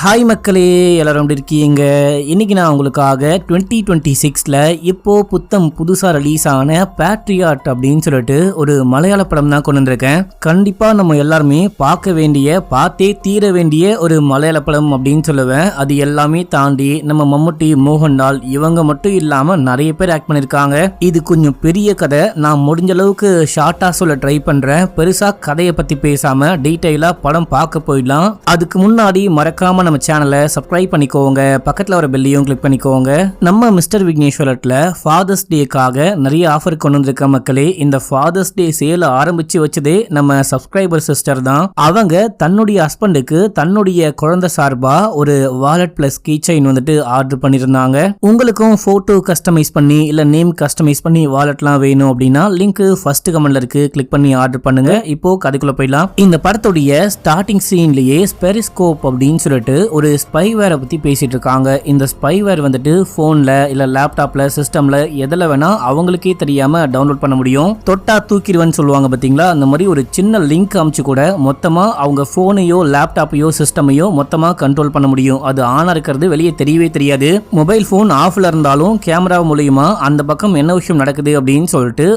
Hi மக்களே, எல்லாரும் எப்படி இருக்கீங்க? இன்னைக்கு நான் உங்களுக்காக 2026ல இப்போ புதுசாக ரிலீஸ் ஆன பேட்ரியாட் அப்படின்னு சொல்லிட்டு ஒரு மலையாள படம் தான் கொண்டு வந்திருக்கேன். கண்டிப்பா நம்ம எல்லாருமே பார்த்தே தீர வேண்டிய ஒரு மலையாள படம் அப்படின்னு சொல்லுவேன். அது எல்லாமே தாண்டி நம்ம மம்முட்டி, மோகன்லால் இவங்க மட்டும் இல்லாம நிறைய பேர் ஆக்ட் பண்ணிருக்காங்க. இது கொஞ்சம் பெரிய கதை. நான் முடிஞ்ச அளவுக்கு ஷார்ட்டா சொல்ல ட்ரை பண்றேன். பெருசா கதையை பத்தி பேசாம டீடைலா படம் பார்க்க போயிடலாம். அதுக்கு முன்னாடி மறக்காம நம்ம சேனலை சப்ஸ்கிரைப் பண்ணிக்கோங்க, பக்கத்துல வர பெல்லையும் கிளிக் பண்ணிக்கோங்க. நம்ம மிஸ்டர் விக்னேஸ்வரட்ல ஃபாதர்ஸ் டேக்காக நிறைய ஆஃபர் கொண்டு வந்திருக்க மக்களே. இந்த ஃபாதர்ஸ் டே சேல் ஆரம்பிச்சு வச்சதே நம்ம சப்ஸ்கிரைபர் சிஸ்டர் தான். அவங்க தன்னுடைய ஹஸ்பண்டுக்கு தன்னுடைய குழந்தை சார்பா ஒரு வாலெட் பிளஸ் கீ செயின் வந்துட்டு ஆர்டர் பண்ணிருந்தாங்க. உங்களுக்கும் போட்டோ கஸ்டமைஸ் பண்ணி இல்ல நேம் கஸ்டமைஸ் பண்ணி வாலெட்லாம் வேணும் அப்படின்னா லிங்க் ஃபர்ஸ்ட் கமெண்ட்ல இருக்கு, கிளிக் பண்ணி ஆர்டர் பண்ணுங்க. இப்போ கதைக்குள்ள போயிடலாம். இந்த படத்துடைய ஸ்டார்டிங் சீன்லயே பெரிஸ்கோப் அப்படின்னு சொல்லிட்டு ஒரு ஸ்பைவேரை பத்தி பேசிட்டு இருக்காங்க. இந்த ஸ்பைவேர் வந்துட்டு போன்ல இல்ல லேப்டாப்ல சிஸ்டம்ல எதுல வேணா அவங்களுக்கே தெரியாம டவுன்லோட் பண்ண முடியும். தொட்டா தூக்கிடுவேன்னு சொல்லுவாங்க பாத்தீங்களா, அந்த மாதிரி ஒரு சின்ன லிங்க் அமைச்சு கூட மொத்தமா அவங்க போனையோ லேப்டாப்பையோ சிஸ்டமையோ மொத்தமா கண்ட்ரோல் பண்ண முடியும். அது ஆனா இருக்கிறது வெளியே தெரியவே தெரியாது. மொபைல் போன் ஆஃப்ல இருந்தாலும் கேமரா மூலியமா அந்த பக்கம் என்ன விஷயம் நடக்குது அப்படின்னு சொல்லிட்டு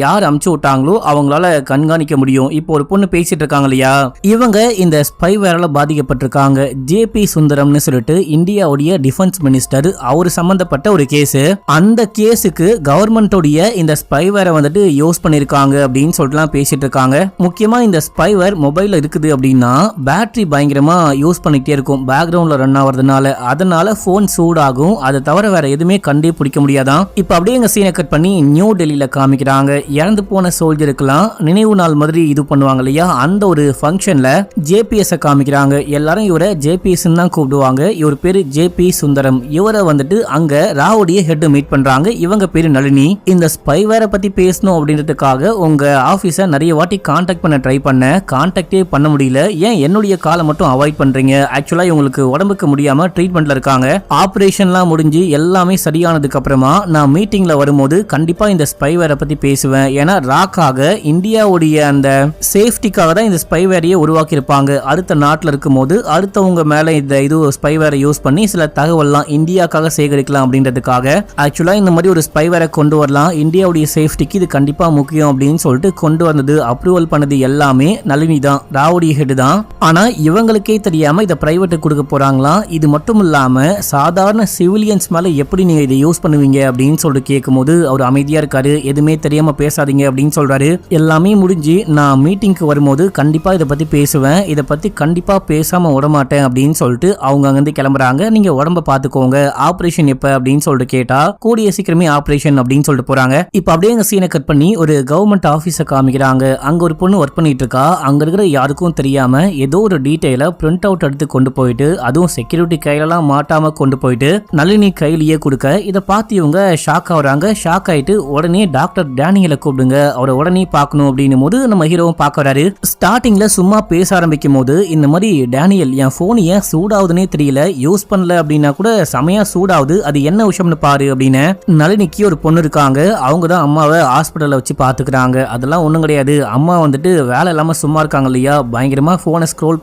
யார் அமுச்சு விட்டாங்களோ அவங்களால கண்காணிக்க முடியும். இப்போ ஒரு பொண்ணு பேசிட்டு இருக்காங்க இல்லையா, இவங்க இந்த ஸ்பைவேரால பாதிக்கப்பட்டிருக்காங்க. ஜேபி சுந்தரம்னு சொல்லிட்டு இந்தியாவுடைய டிஃபென்ஸ் மினிஸ்டர், அவர் சம்பந்தப்பட்ட ஒரு கேஸ். அந்த கேஸுக்கு கவர்மெண்டோடைய இந்த ஸ்பைவேரை வந்துட்டு யூஸ் பண்ணிருக்காங்க அப்படின்னு சொல்லிட்டு பேசிட்டு இருக்காங்க. முக்கியமா இந்த ஸ்பைவேர் மொபைல்ல இருக்குது அப்படின்னா பேட்டரி பயங்கரமா யூஸ் பண்ணிட்டே இருக்கும், பேக்ரவுண்ட்ல ரன் ஆகிறதுனால. அதனால போன் சூடாகும். அதை தவிர வேற எதுவுமே கண்டே பிடிக்க முடியாதான். இப்ப அப்படியே எங்க சீனை கட் பண்ணி நியூ டெல்லியில காமிக்கிறாங்க. இறந்து போன சோல்ஜருக்குலாம் நினைவு நாள் மாதிரி இது பண்ணுவாங்க இல்லையா, அந்த ஒரு ஃபங்க்ஷன்ல ஜேபிஎஸ் காமிக்கிறாங்க. எல்லாரும் இவரை ஜேபிஎஸ் தான் கூப்பிடுவாங்க. இவர் பேரு ஜேபி சுந்தரம். இவரை வந்துட்டு அங்க ராவுடைய ஹெட் மீட் பண்றாங்க. இவங்க பேரு நளினி. இந்த ஸ்பைவேரை பத்தி பேசணும் அப்படின்றதுக்காக உங்க ஆபீஸை நிறைய வாட்டி கான்டாக்ட் பண்ண ட்ரை பண்ண, கான்டாக்டே பண்ண முடியல. ஏன் என்னுடைய காலை மட்டும் அவாய்ட் பண்றீங்க? ஆக்சுவலா இவங்களுக்கு உடம்புக்கு முடியாம ட்ரீட்மெண்ட்ல இருக்காங்க. ஆபரேஷன்லாம் முடிஞ்சு எல்லாமே சரியானதுக்கு அப்புறமா நான் மீட்டிங்ல வரும்போது கண்டிப்பா இந்த ஸ்பைவேரை பத்தி பேசுவேன். ஏன்னா ராக்காக இந்தியாவுடைய அந்த சேஃப்டிக்காக தான் இந்த ஸ்பைவேரையே உருவாக்கி இருப்பாங்க. அடுத்த நாட்டில் இருக்கும் போது அடுத்தவங்க மேல இந்த இது ஸ்பைவேரை யூஸ் பண்ணி சில தகவல்லாம் இந்தியாக்காக சேகரிக்கலாம் அப்படின்றதுக்காக ஆக்சுவலா இந்த மாதிரி ஒரு ஸ்பைவேரை கொண்டு வரலாம். இந்தியாவுடைய சேஃப்டிக்கு இது கண்டிப்பா முக்கியம் அப்படின்னு சொல்லிட்டு கொண்டு வந்தது, அப்ரூவல் பண்ணது எல்லாமே நளினி தான், ராவுடைய ஹெட் தான். ஆனா இவங்களுக்கே தெரியாம இதை பிரைவேட்டுக்கு கொடுக்க போறாங்களாம். இது மட்டும் இல்லாம சாதாரண சிவிலியன்ஸ் மேல எப்படி நீங்க இதை யூஸ் பண்ணுவீங்க அப்படின்னு சொல்லிட்டு கேட்கும் போது அவர் அமைதியா இருக்காரு. எதுவுமே தெரியாம பேசாதீங்க அப்படின்னு சொல்றாரு. எல்லாமே முடிஞ்சு நான் மீட்டிங்க்கு வரும்போது கண்டிப்பா இதை பத்தி பேசுவேன், இதை பத்தி கண்டிப்பா பேசாம விடமாட்டேன் அப்படின்னு சொல்லிட்டு அவங்க அங்கிருந்து கிளம்புறாங்க. நீங்க உடம்ப பாத்துக்கோங்க, ஆபரேஷன் எப்ப அப்படின்னு சொல்லிட்டு கேட்டா கூடிய சீக்கிரமே ஆபரேஷன் அப்படின்னு சொல்லிட்டு போறாங்க. இப்ப அப்படியே எங்க சீனை கட் பண்ணி ஒரு கவர்மெண்ட் ஆபீஸ காமிக்கிறாங்க. அங்க ஒரு பொண்ணு ஒர்க் பண்ணிட்டு இருக்கா. அங்க இருக்கிற யாருக்கும் தெரியாம ஏதோ ஒரு டீடைல பிரிண்ட் அவுட் எடுத்து கொண்டு போயிட்டு, அதுவும் செக்யூரிட்டி கையிலலாம் மாட்டாம கொண்டு போயிட்டு நளினி கையிலேயே கொடுக்க, இதை பார்த்து இவங்க ஷாக் ஆகுறாங்க. ஷாக் ஆயிட்டு உடனே டாக்டர் டேனியலை கூப்பிடுங்க, அவரை உடனே பார்க்கணும் அப்படின்னும் போது நம்ம ஹீரோவும் பார்க்க வராரு. ஸ்டார்டிங்ல சும்மா பேச ஆரம்பிக்கும் போது இந்த மாதிரி டேனியல் என் போன் ஏன் சூடாவுதுன்னே தெரியல, யூஸ் பண்ணல அப்படின்னா கூட செமையா சூடாவுது, அது என்ன விஷயம்னு பாரு அப்படின்னு. நளினிக்கு ஒரு பொண்ணு இருக்காங்க. அவங்க தான் அம்மாவை ஹாஸ்பிட்டல்ல வச்சு பாத்துக்கிறாங்க. அதெல்லாம் ஒண்ணும் கிடையாது, அம்மா வந்துட்டு வேலை இல்லாம சும்மா இருக்காங்க இல்லையா, பயங்கரமா போனை ஸ்க்ரோல்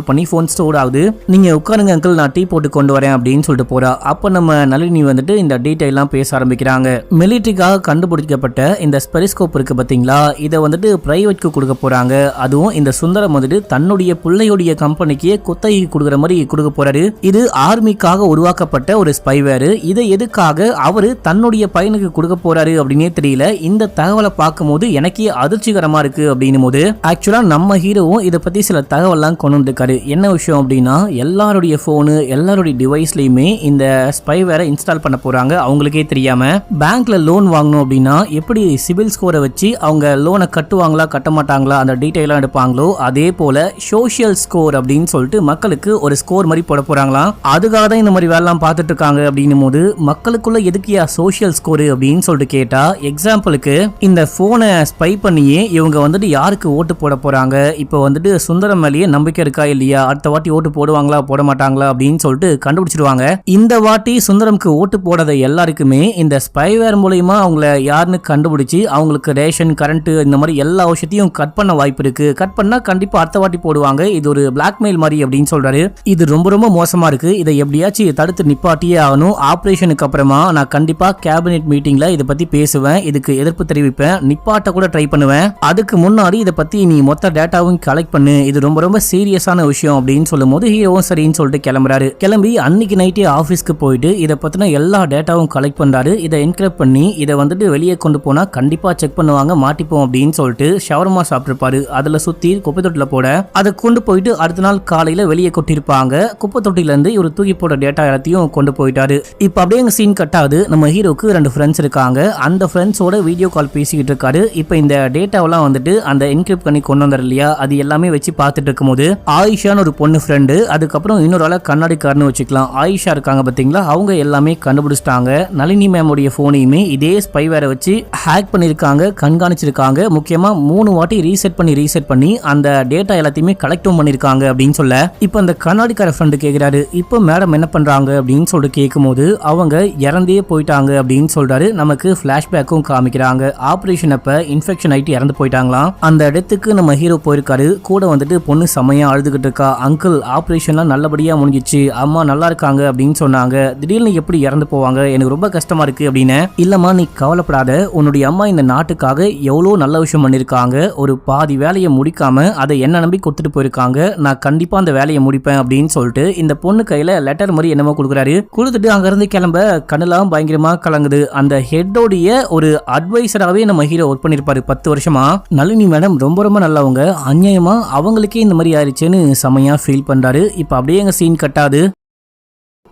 பண்ணி போன் சூடாகுது, நீங்க உட்காருங்க அங்கிள், நான் டீ போட்டு கொண்டு வரேன் அப்படின்னு சொல்லிட்டு போறா. அப்ப நம்ம நளினி வந்துட்டு இந்த டீடைல் எல்லாம் பேச ஆரம்பிக்கிறாங்க. மிலிட்டரிக்காக கண்டுபிடிக்கப்பட்ட இந்த பெரிஸ்கோப் இருக்கு பாத்தீங்களா, இதை வந்துட்டு பிரைவேட்க்கு கொடுக்க போறாங்க. அதுவும் இந்த சுந்தரம் வந்துட்டு தன்னுடைய பிள்ளையுடைய கம்பெனிக்கு குத்தகை கொடுக்குற மாதிரி கொடுக்க போறாரு. இது ஆர்மிக்காக உருவாக்கப்பட்ட ஒரு ஸ்பைவேர். இதை எதுக்காக அவரு தன்னுடைய பையனுக்கு கொடுக்க போறாரு அப்படின்னே தெரியல. இந்த தகவலை பார்க்கும்போது எனக்கே அதிர்ச்சிகரமா இருக்கு அப்படின்னும் போது ஆக்சுவலா நம்ம ஹீரோவும் இதை பத்தி சில தகவல்லாம் கொண்டு வந்திருக்காரு. என்ன விஷயம் அப்படின்னா, எல்லாருடைய போனு எல்லாருடைய டிவைஸ்லயுமே இந்த ஸ்பைவேரை இன்ஸ்டால் பண்ண போறாங்க. அவங்களுக்கே தெரியாம பேங்க்ல லோன் வாங்கணும் அப்படின்னா எப்படி சிபில் ஸ்கோரை வச்சு அவங்க லோனை கட்டுவாங்களா கட்ட மாட்டாங்களா அந்த டீடைலாம் எடுப்பாங்களோ, அதே போல சோஷியல் ஸ்கோர் அப்படின்னு சொல்லிட்டு மக்களுக்கு ஒரு ஸ்கோர் மாதிரி போட போறாங்களாம். அதுக்காக தான் இந்த மாதிரி வேலைலாம் பார்த்துட்டு இருக்காங்க அப்படின்னும் போது மக்களுக்குள்ள எதுக்கியா சோஷியல் ஸ்கோர் அப்படின்னு சொல்லிட்டு கேட்டா, எக்ஸாம்பிளுக்கு இந்த போனை ஸ்பை பண்ணியே இவங்க வந்துட்டு யாருக்கு ஓட்டு போட போறாங்க, இப்போ வந்துட்டு சுந்தரம் மேலேயே நம்பிக்கை இருக்கா இல்லையா, அடுத்த வாட்டி ஓட்டு போடுவாங்களா போட மாட்டாங்களா அப்படின்னு சொல்லிட்டு கண்டுபிடிச்சிருவாங்க. இந்த வாட்டி சுந்தரம்க்கு ஓட்டு போடாத எல்லாருக்குமே இந்த ஸ்பைவேர் மூலமா அவங்கள யாருன்னு கண்டுபிடிச்சு அவங்களுக்கு ரேஷன் கரண்ட் இந்த மாதிரி எல்லா விஷயத்தையும் கட் பண்ண வாய்ப்பு இருக்கு. கட் பண்ணா கண்டிப்பா அடுத்த வாட்டி போடுவாங்க. இது ஒரு பிளாக்மெயில் மாதிரி அப்படின்னு சொல்றாரு. இது ரொம்ப ரொம்ப மோசமா இருக்கு, இதை எப்படியாச்சும் தடுத்து நிப்பாட்டியே ஆகணும். ஆபரேஷனுக்கு அப்புறமா நான் கண்டிப்பா கேபினெட் மீட்டிங்ல இதை பத்தி பேசுவேன், இதுக்கு எதிர்ப்பு தெரிவிப்பேன், நிப்பாட்ட கூட ட்ரை பண்ணுவேன். அதுக்கு முன்னாடி இதை பத்தி நீ மொத்த டேட்டாவும் கலெக்ட் பண்ணு, இது ரொம்ப ரொம்ப சீரியஸான விஷயம் அப்படின்னு சொல்லும் போது ஹீரோவும் சரின்னு சொல்லிட்டு கிளம்புறாரு. கிளம்பி அன்னைக்கு நைட்டே ஆபீஸ்க்கு போயிட்டு இதை பத்தின எல்லா டேட்டாவும் கலெக்ட் பண்றாரு. இதை என்கிரிப்ட் பண்ணி இதை வந்துட்டு வெளியே கொண்டு போனா கண்டிப்பா செக் பண்ணுவாங்க, மாட்டிப்போம் அப்படின்னு சொல்லிட்டு ஷவர்மா சாப்பிட்டுருப்பாரு. அதுல சுத்தி குப்பை தொட்டில போட அதை கொண்டு போயிட்டு அடுத்த நாள் காலையில வெளியே கொட்டிருப்பாங்க. குப்பை தொட்டில இருந்து இவர் தூக்கி போட டேட்டா எல்லாத்தையும் கொண்டு போயிட்டாரு. இப்ப அப்படியே எங்க சீன் கட்டாது. நம்ம ஹீரோக்கு 2 ஃப்ரெண்ட்ஸ் இருக்காங்க. அந்த ஃப்ரெண்ட்ஸோட வீடியோ கால் பேசிக்கிட்டு இருக்காரு. இப்ப இந்த டேட்டாவெல்லாம் வந்துட்டு அந்த என்கிரிப்ட் பண்ணி கொண்டு வந்தார் இல்லையா, அது எல்லாமே வச்சு பார்த்துட்டு இருக்கும்போது ஆயிஷான்னு ஒரு பொண்ணு ஃப்ரெண்டு, அதுக்கப்புறம் இன்னொரு ஆள கண்ணாடிக்காரன்னு வச்சுக்கலாம், ஆயிஷா இருக்காங்க பாத்தீங்களா, அவங்க எல்லாமே கண்டுபிடிச்சிட்டாங்க. நளினி மேமுடைய போனையுமே இதே ஸ்பைவேரை வச்சு ஹேக் பண்ணிருக்காங்க, கண்காணிச்சிருக்காங்க. முக்கியமா 3 வாட்டி ரீசெட் பண்ணி அந்த டேட்டா எல்லாத்தையுமே கலெக்டும் பண்ணிருக்காங்க அப்படின்னு சொல்ல, இப்ப அந்த கண்ணாடிக்கார ஃப்ரெண்டு கேக்குறாரு, இப்போ மேடம் என்ன பண்றாங்க அப்படின்னு சொல்லிட்டு கேட்கும்போது அவங்க இறந்தே போயிட்டாங்க அப்படின்னு சொல்றாரு. நமக்கு பிளாஷ்பேக்கும் காமிக்கிறாங்க. ஆபரேஷன் அப்ப இன்ஃபெக்ஷன் ஆயிட்டு இறந்து போயிட்டாங்களாம். அந்த இடத்துக்கு நம்ம ஹீரோ போயிருக்காரு. கூட வந்துட்டு பொண்ணு செமையா அழுதுகிட்டு இருக்கா. அங்கிள் ஆபரேஷன்லாம் நல்லபடியா முடிஞ்சிச்சு, அம்மா நல்லா இருக்காங்க அப்படின்னு சொன்னாங்க, திடீர்னு எப்படி இறந்து போவாங்க, எனக்கு ரொம்ப கஷ்டமா இருக்கு அப்படின்னு. இல்லம்மா நீ கவலைப்படாத, உன்னுடைய அம்மா இந்த நாட்டுக்காக எவ்வளோ நல்ல விஷயம் பண்ணிருக்காங்க, ஒரு பாதி வேலையை முடிக்காம அதை என்ன நம்பி கொடுத்துட்டு போயிருக்காங்க, நான் கண்டிப்பா அந்த வேலையை முடிப்பேன் அப்படின்னு சொல்லிட்டு இந்த பொண்ணு கையில லெட்டர் மாதிரி என்னமோ கொடுக்குறாரு. கொடுத்துட்டு அங்க இருந்து கிளம்ப கண்ணெல்லாம் பயங்கரமா கலங்குது. அந்த ஹெட்டோடைய ஒரு அட்வைசராகவே நம்ம ஹீரோ ஒர்க் பண்ணிருப்பாரு 10 வருஷமா. நளினி மேடம் ரொம்ப ரொம்ப நல்லவங்க, அநியாயமா அவங்களுக்கே இந்த மாதிரி ஆயிடுச்சுன்னு செமையா ஃபீல் பண்றாரு. இப்ப அப்படியே எங்க சீன் கட்டாது.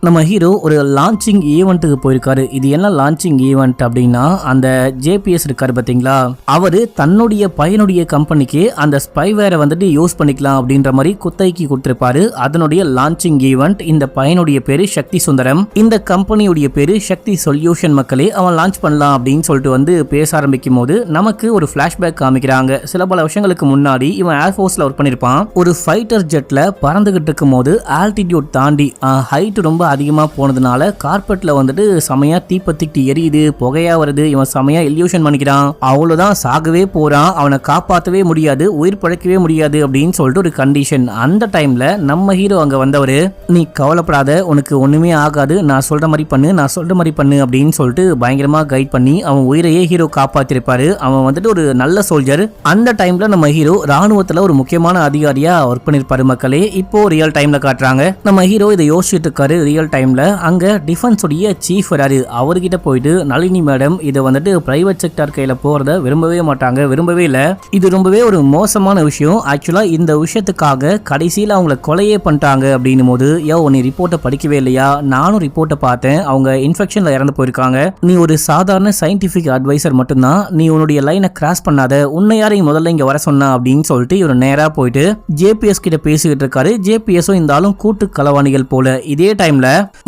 நம்ம ஹீரோ ஒரு லான்ச்சிங் ஈவெண்ட்டுக்கு போயிருக்காரு. இது என்ன லான்ச்சிங் ஈவெண்ட் அப்படின்னா, அந்த ஜேபிஎஸ் இருக்காரு பாத்தீங்களா, அவரு தன்னுடைய பையனுடைய கம்பெனிக்கு அந்த ஸ்பைவேரை வந்துட்டு யூஸ் பண்ணிக்கலாம் அப்படின்ற மாதிரி குத்தகைக்கு கொடுத்திருப்பாரு. அதனுடைய லான்ச்சிங் ஈவெண்ட். இந்த பையனுடைய பேரு சக்தி சுந்தரம், இந்த கம்பெனியுடைய பேரு சக்தி சொல்யூஷன். மக்களே அவன் லான்ச் பண்ணலாம் அப்படின்னு சொல்லிட்டு பேச ஆரம்பிக்கும் போது நமக்கு ஒரு பிளாஷ்பேக் காமிக்கிறாங்க. சில பல வருஷங்களுக்கு முன்னாடி இவன் ஏர்ஃபோர்ஸ்ல ஒர்க் பண்ணிருப்பான். ஒரு ஃபைட்டர் ஜெட்ல பறந்துகிட்டு இருக்கும் போது ஆல்டிடியூட் தாண்டி ஹைட் ரொம்ப அதிகமா போனதுனால கார்பெட்ல வந்துட்டு செமையா தீப்பத்திட்டு எரியுது, புகையா வருது. இவன் செமையா இல்யூஷன் பண்ணிக்கிறான். அவ்வளவுதான், சாகவே போறான், அவனை காப்பாற்றவே முடியாது, உயிர் பழைக்கவே முடியாது அப்படின்னு சொல்லிட்டு ஒரு கண்டிஷன். அந்த டைம்ல நம்ம ஹீரோ அங்க வந்தவரு, நீ கவலைப்படாத, உனக்கு ஒண்ணுமே ஆகாது, நான் சொல்ற மாதிரி பண்ணு அப்படின்னு சொல்லிட்டு பயங்கரமா கைட் பண்ணி அவன் உயிரையே ஹீரோ காப்பாத்திருப்பாரு. அவன் வந்துட்டு ஒரு நல்ல சோல்ஜர். அந்த டைம்ல நம்ம ஹீரோ ராணுவத்துல ஒரு முக்கியமான அதிகாரியா ஒர்க் பண்ணிருப்பாரு. மக்களே இப்போ ரியல் டைம்ல காட்டுறாங்க. நம்ம ஹீரோ இதை யோசிச்சுட்டு இருக்காரு. ரியல் டைம்ல அங்க டிஃபென்ஸ் உடைய சீஃப் வராரு. அவர்கிட்ட போயிட்டு நளினி மேடம் இதை வந்துட்டு பிரைவேட் செக்டார் கையில போறத விரும்பவே இல்ல, இது ரொம்பவே ஒரு மோசமான விஷயம். ஆக்சுவலா இந்த விஷயத்துக்காக கடைசியில அவங்கள கொலையே பண்ணிட்டாங்க அப்படின்னும் போது, நீ ரிப்போர்ட்டை படிக்கவே இல்லையா, நானும் ரிப்போர்ட்டை பார்த்தேன், அவங்க இன்ஃபெக்ஷன்ல இறந்து போயிருக்காங்க, நீ ஒரு சாதாரண சயின்டிபிக் அட்வைசர் மட்டும்தான், நீ உன்னுடைய லைனை கிராஸ் பண்ணாத, உன்னை யாரையும் முதல்ல இங்க வர சொன்னா அப்படின்னு சொல்லிட்டு இவர் நேரா போயிட்டு ஜேபிஎஸ் கிட்ட பேசிக்கிட்டு இருக்காரு. ஜேபிஎஸும் இந்த ஆளும் கூட்டு களவாணிகள் போல. இதே டைம்ல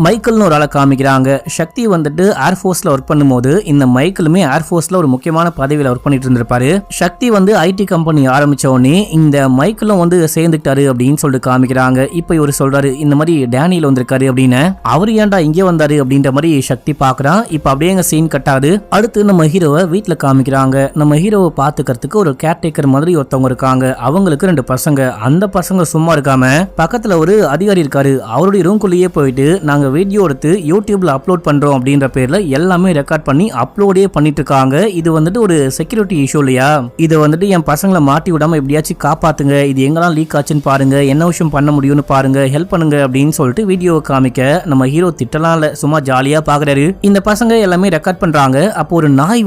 மைக்கேல்னு ஒரு ஆளை காமிக்கிறாங்க. சக்தி வந்துட்டு ஏர்ஃபோர்ஸ்ல ஒர்க் பண்ணும்போது இந்த மைக்கேலுமே ஏர்ஃபோர்ஸ்ல ஒரு முக்கியமான பதவியில ஒர்க் பண்ணிட்டு இருந்திருப்பாரு. சக்தி ஐடி கம்பெனி ஆரம்பிச்ச உடனே இந்த மைக்கேலும் சேர்ந்துட்டாரு அப்படின்னு சொல்லிட்டு காமிக்கிறாங்க. இப்ப இவர் சொல்றாரு, இந்த மாதிரி டேனியல் வந்திருக்காரு அப்படின்னு. அவர் ஏன்டா இங்கே வந்தாரு அப்படின்ற மாதிரி சக்தி பாக்குறான். இப்ப அப்படியே எங்க சீன் கட்டாது. அடுத்து நம்ம ஹீரோவை வீட்டுல காமிக்கிறாங்க. நம்ம ஹீரோவை பாத்துக்கிறதுக்கு ஒரு கேர்டேக்கர் மாதிரி ஒருத்தவங்க இருக்காங்க. அவங்களுக்கு 2 பசங்க. அந்த பசங்க சும்மா இருக்காம பக்கத்துல ஒரு அதிகாரி இருக்காரு. அவருடைய ரூம்குள்ளேயே போயிட்டு நாங்க வீடியோ எடுத்து யூடியூப்ல அப்லோட் பண்றோம் அப்படின்ற பேர்ல எல்லாமே ரெக்கார்ட் பண்ணி அப்லோடே பண்ணிட்டு இருக்காங்க. இது ஒரு செக்யூரிட்டி இஷ்யூ இல்லையா, இது என் பசங்களை மாட்டி விடாம எப்படியாச்சும் காப்பாத்துங்க, இது எங்கெல்லாம் லீக் ஆச்சுன்னு பாருங்க, என்ன விஷயம் பண்ண முடியும்னு பாருங்க, ஹெல்ப் பண்ணுங்க அப்படின்னு சொல்லிட்டு வீடியோவை காமிக்க நம்ம ஹீரோ திட்டலாம் இல்ல, சும்மா ஜாலியா பாக்குறாரு. இந்த பசங்க எல்லாமே ரெக்கார்ட் பண்றாங்க. அப்போ ஒரு நாய்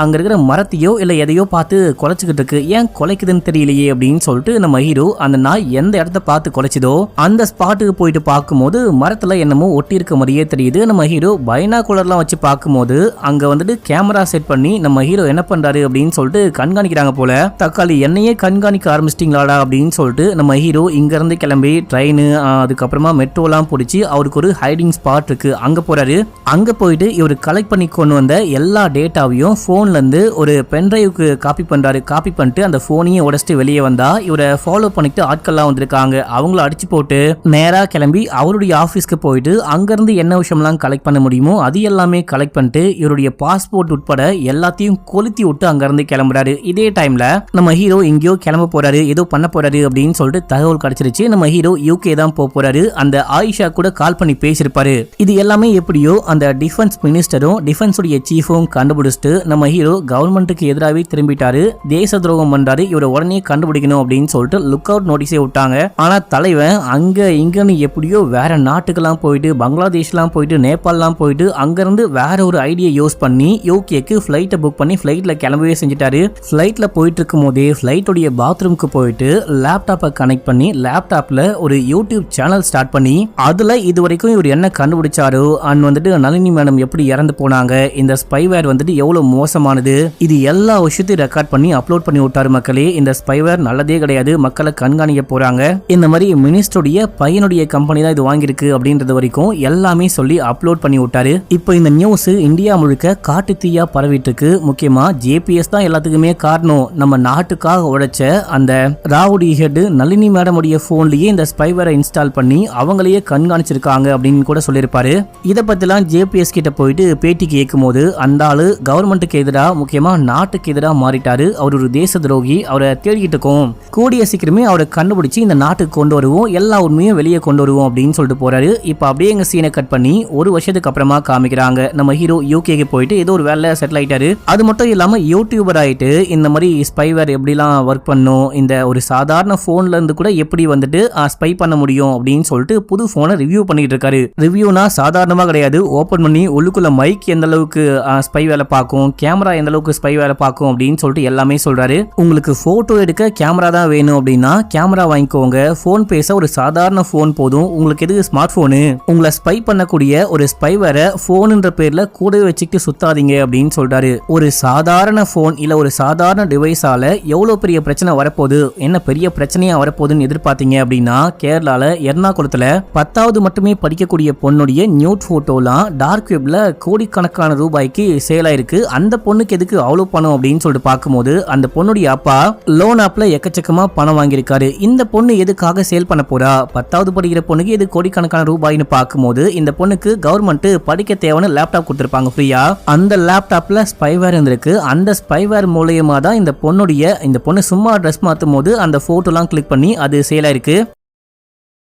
அங்க இருக்கிற மரத்தையோ இல்ல எதையோ பார்த்து குலைச்சுக்கிட்டு இருக்கு. ஏன் குலைக்குதுன்னு தெரியலையே அப்படின்னு சொல்லிட்டு நம்ம ஹீரோ அந்த நாய் எந்த இடத்த பார்த்து குலைச்சதோ அந்த ஸ்பாட்டுக்கு போயிட்டு பார்க்கும்போது மரத்துல என்னமோ ஒட்டி இருக்க மாதிரியே தெரியுது. நம்ம ஹீரோ பைனாகுலர்லாம் வச்சு பார்க்கும்போது அங்க கேமரா செட் பண்ணி நம்ம ஹீரோ என்ன பண்றாரு அப்படின்னு சொல்லிட்டு கண்காணிக்கிறாங்க போல. தக்காளி என்னையே கண்காணிக்க ஆரம்பிச்சிட்டீங்களாடா அப்படின்னு சொல்லிட்டு நம்ம ஹீரோ இங்க இருந்து கிளம்பி ட்ரெயின் அதுக்கப்புறமா மெட்ரோலாம் பிடிச்சி அவருக்கு ஒரு ஹைடிங் ஸ்பாட் இருக்கு, அங்க போறாரு. அங்க போயிட்டு இவர் கலெக்ட் பண்ணி கொண்டு வந்த எல்லா டேட்டாவையும் போன்ல இருந்து ஒரு பென்டிரைவுக்கு காப்பி பண்றாரு. காப்பி பண்ணிட்டு அந்த போனையே உடைச்சிட்டு வெளியே வந்தா இவரை ஃபாலோ பண்ணிட்டு ஆட்கள்லாம் வந்திருக்காங்க. அவங்கள அடிச்சு போட்டு நேரா கிளம்பி அவருடைய ஆபீஸ்க்கு போய் போயிட்டு அங்கிருந்து என்ன விஷயம்லாம் கலெக்ட் பண்ண முடியுமோ அது எல்லாமே கலெக்ட் பண்ணிட்டு இவருடைய பாஸ்போர்ட் உட்பட எல்லாத்தையும் கொளுத்தி விட்டு அங்கிருந்து கிளம்புறாரு. இதே டைம்ல நம்ம ஹீரோ எங்கேயோ கிளம்ப போறாரு, ஏதோ பண்ண போறாரு அப்படின்னு சொல்லிட்டு தகவல் கிடைச்சிருச்சு. நம்ம ஹீரோ யூகே தான் போறாரு. அந்த ஆயிஷா கூட கால் பண்ணி பேசிருப்பாரு. இது எல்லாமே எப்படியோ அந்த டிஃபென்ஸ் மினிஸ்டரும் டிஃபென்ஸ் உடைய சீஃபும் கண்டுபிடிச்சிட்டு நம்ம ஹீரோ கவர்மெண்ட்டுக்கு எதிராகவே திரும்பிட்டாரு. தேச துரோகம் பண்றாரு, இவரை உடனே கண்டுபிடிக்கணும் அப்படின்னு சொல்லிட்டு லுக் அவுட் நோட்டீஸே விட்டாங்க. ஆனா தலைவன் அங்க இங்கன்னு எப்படியோ வேற நாட்டுக்கெல்லாம் போயிட்டு பங்களாதேஷ்லாம் போயிட்டு நேபாளலாம் போயிட்டு அங்கிருந்து வேற ஒரு ஐடியா யூஸ் பண்ணி யூகேக்கு ஃபிளைட்டை புக் பண்ணி ஃபிளைட்ல கிளம்பவே செஞ்சுட்டாரு. ஃபிளைட்ல போயிட்டு இருக்கும் போதே ஃபிளைட்டோடைய பாத்ரூம்க்கு போயிட்டு லேப்டாப்பை கனெக்ட் பண்ணி லேப்டாப்ல ஒரு யூடியூப் சேனல் ஸ்டார்ட் பண்ணி அதுல இது வரைக்கும் இவர் என்ன கண்டுபிடிச்சாரோ அண்ட் வந்துட்டு நளினி மேடம் எப்படி இறந்து போனாங்க, இந்த ஸ்பைவேர் வந்துட்டு எவ்வளவு மோசமானது, இது எல்லா விஷயத்தையும் ரெக்கார்ட் பண்ணி அப்லோட் பண்ணி விட்டாரு. மக்களே இந்த ஸ்பைவேர் நல்லதே கிடையாது, மக்களை கண்காணிக்க போறாங்க, இந்த மாதிரி மினிஸ்டருடைய பையனுடைய கம்பெனி தான் இது வாங்கியிருக்கு அப்படின்றது வரைக்கும் எல்லாமே சொல்லி அப்லோட் பண்ணி விட்டாரு. இப்போ இந்த நியூஸ் இந்தியா முழுக்க காட்டு தீயா பரவிட்டு இருக்கு. முக்கியமா ஜேபிஎஸ் தான் எல்லாத்துக்குமே காரணம். நம்ம நாட்டுக்காக உழைச்ச அந்த ராவுடி ஹெட் நளினி மேடம் உடைய போன்லயே இந்த ஸ்பைவேரை இன்ஸ்டால் பண்ணி அவங்களையே கண்காணிச்சிருக்காங்க அப்படின்னு கூட சொல்லியிருப்பாரு. இதை பத்திலாம் ஜேபிஎஸ் கிட்ட போயிட்டு பேட்டி கேட்கும் போது அந்த ஆளு கவர்மெண்ட்டுக்கு எதிராக முக்கியமா நாட்டுக்கு எதிராக மாறிட்டாரு, அவர் ஒரு தேச துரோகி, அவரை தேடிக்கிட்டு இருக்கோம், கூடிய சீக்கிரமே அவரை கண்டுபிடிச்சு இந்த நாட்டுக்கு கொண்டு வருவோம், எல்லா உண்மையும் வெளியே கொண்டு வருவோம் அப்படின்னு சொல்லிட்டு போறாரு. இப்ப அப்படியே எங்க சீனை கட் பண்ணி ஒரு வருஷத்துக்கு அப்புறமா காமிக்கிறாங்க. நம்ம ஹீரோ யூகேக்கு போயிட்டு ஏதோ ஒரு வேலை செட்டில் ஆயிட்டாரு. அது மட்டும் இல்லாம யூடியூபர் ஆயிட்டு இந்த மாதிரி ஸ்பைவேர் எப்படிலாம் ஒர்க் பண்ணும், இந்த ஒரு சாதாரண போன்ல இருந்து கூட எப்படி வந்துட்டு ஸ்பை பண்ண முடியும் அப்படின்னு சொல்லிட்டு புது போனை ரிவ்யூ பண்ணிட்டு இருக்காரு. ரிவ்யூனா சாதாரணமா கிடையாது, ஓபன் பண்ணி உள்ளுக்குள்ள மைக் எந்த அளவுக்கு ஸ்பை வேலை பார்க்கும், கேமரா எந்த அளவுக்கு ஸ்பை வேலை பார்க்கும் அப்படின்னு சொல்லிட்டு எல்லாமே சொல்றாரு. உங்களுக்கு போட்டோ எடுக்க கேமரா தான் வேணும் அப்படின்னா கேமரா வாங்கிக்கோங்க, போன் பேச ஒரு சாதாரண போன் போதும், உங்களுக்கு எது ஸ்மார்ட் போனு, உங்களை ஸ்பை பண்ணக்கூடிய ஒரு ஸ்பைவேரை போன்ன்ற பேர்ல கூடவே வச்சுக்கிட்டு சுத்தாதீங்க அப்படின்னு சொல்றாரு. ஒரு சாதாரண போன் இல்ல ஒரு சாதாரண டிவைஸால எவ்வளவு பெரிய பிரச்சனை வரப்போகுது, என்ன பெரிய பிரச்சனையா வரப்போகுதுன்னு எதிர்பார்த்தீங்க அப்படின்னா கேரளால எர்ணாகுளத்துல 10வது மட்டுமே படிக்கக்கூடிய பொண்ணுடைய நியூட் போட்டோலாம் டார்க் வெப்ல கோடிக்கணக்கான ரூபாய்க்கு சேல் ஆயிருக்கு. அந்த பொண்ணுக்கு எதுக்கு அவ்வளவு பணம் அப்படின்னு சொல்லிட்டு பார்க்கும்போது அந்த பொண்ணுடைய அப்பா லோன் ஆப்ல எக்கச்சக்கமா பணம் வாங்கியிருக்காரு. இந்த பொண்ணு எதுக்காக சேல் பண்ண போறா, 10வது படிக்கிற பொண்ணுக்கு எது கோடிக்கணக்கான ரூபாய்னு பார்க்கும்போது இந்த பொண்ணுக்கு கவர்மெண்ட் படிக்க தேவையான லேப்டாப் கொடுத்திருப்பாங்க ஃப்ரீயா. அந்த லேப்டாப்ல ஸ்பைவேர் இருந்திருக்கு. அந்த ஸ்பைவேர் மூலமா தான் இந்த பொண்ணு சும்மா ட்ரெஸ் மாத்தும் போது அந்த போட்டோலாம் கிளிக் பண்ணி அது சேல் ஆயிருக்கு.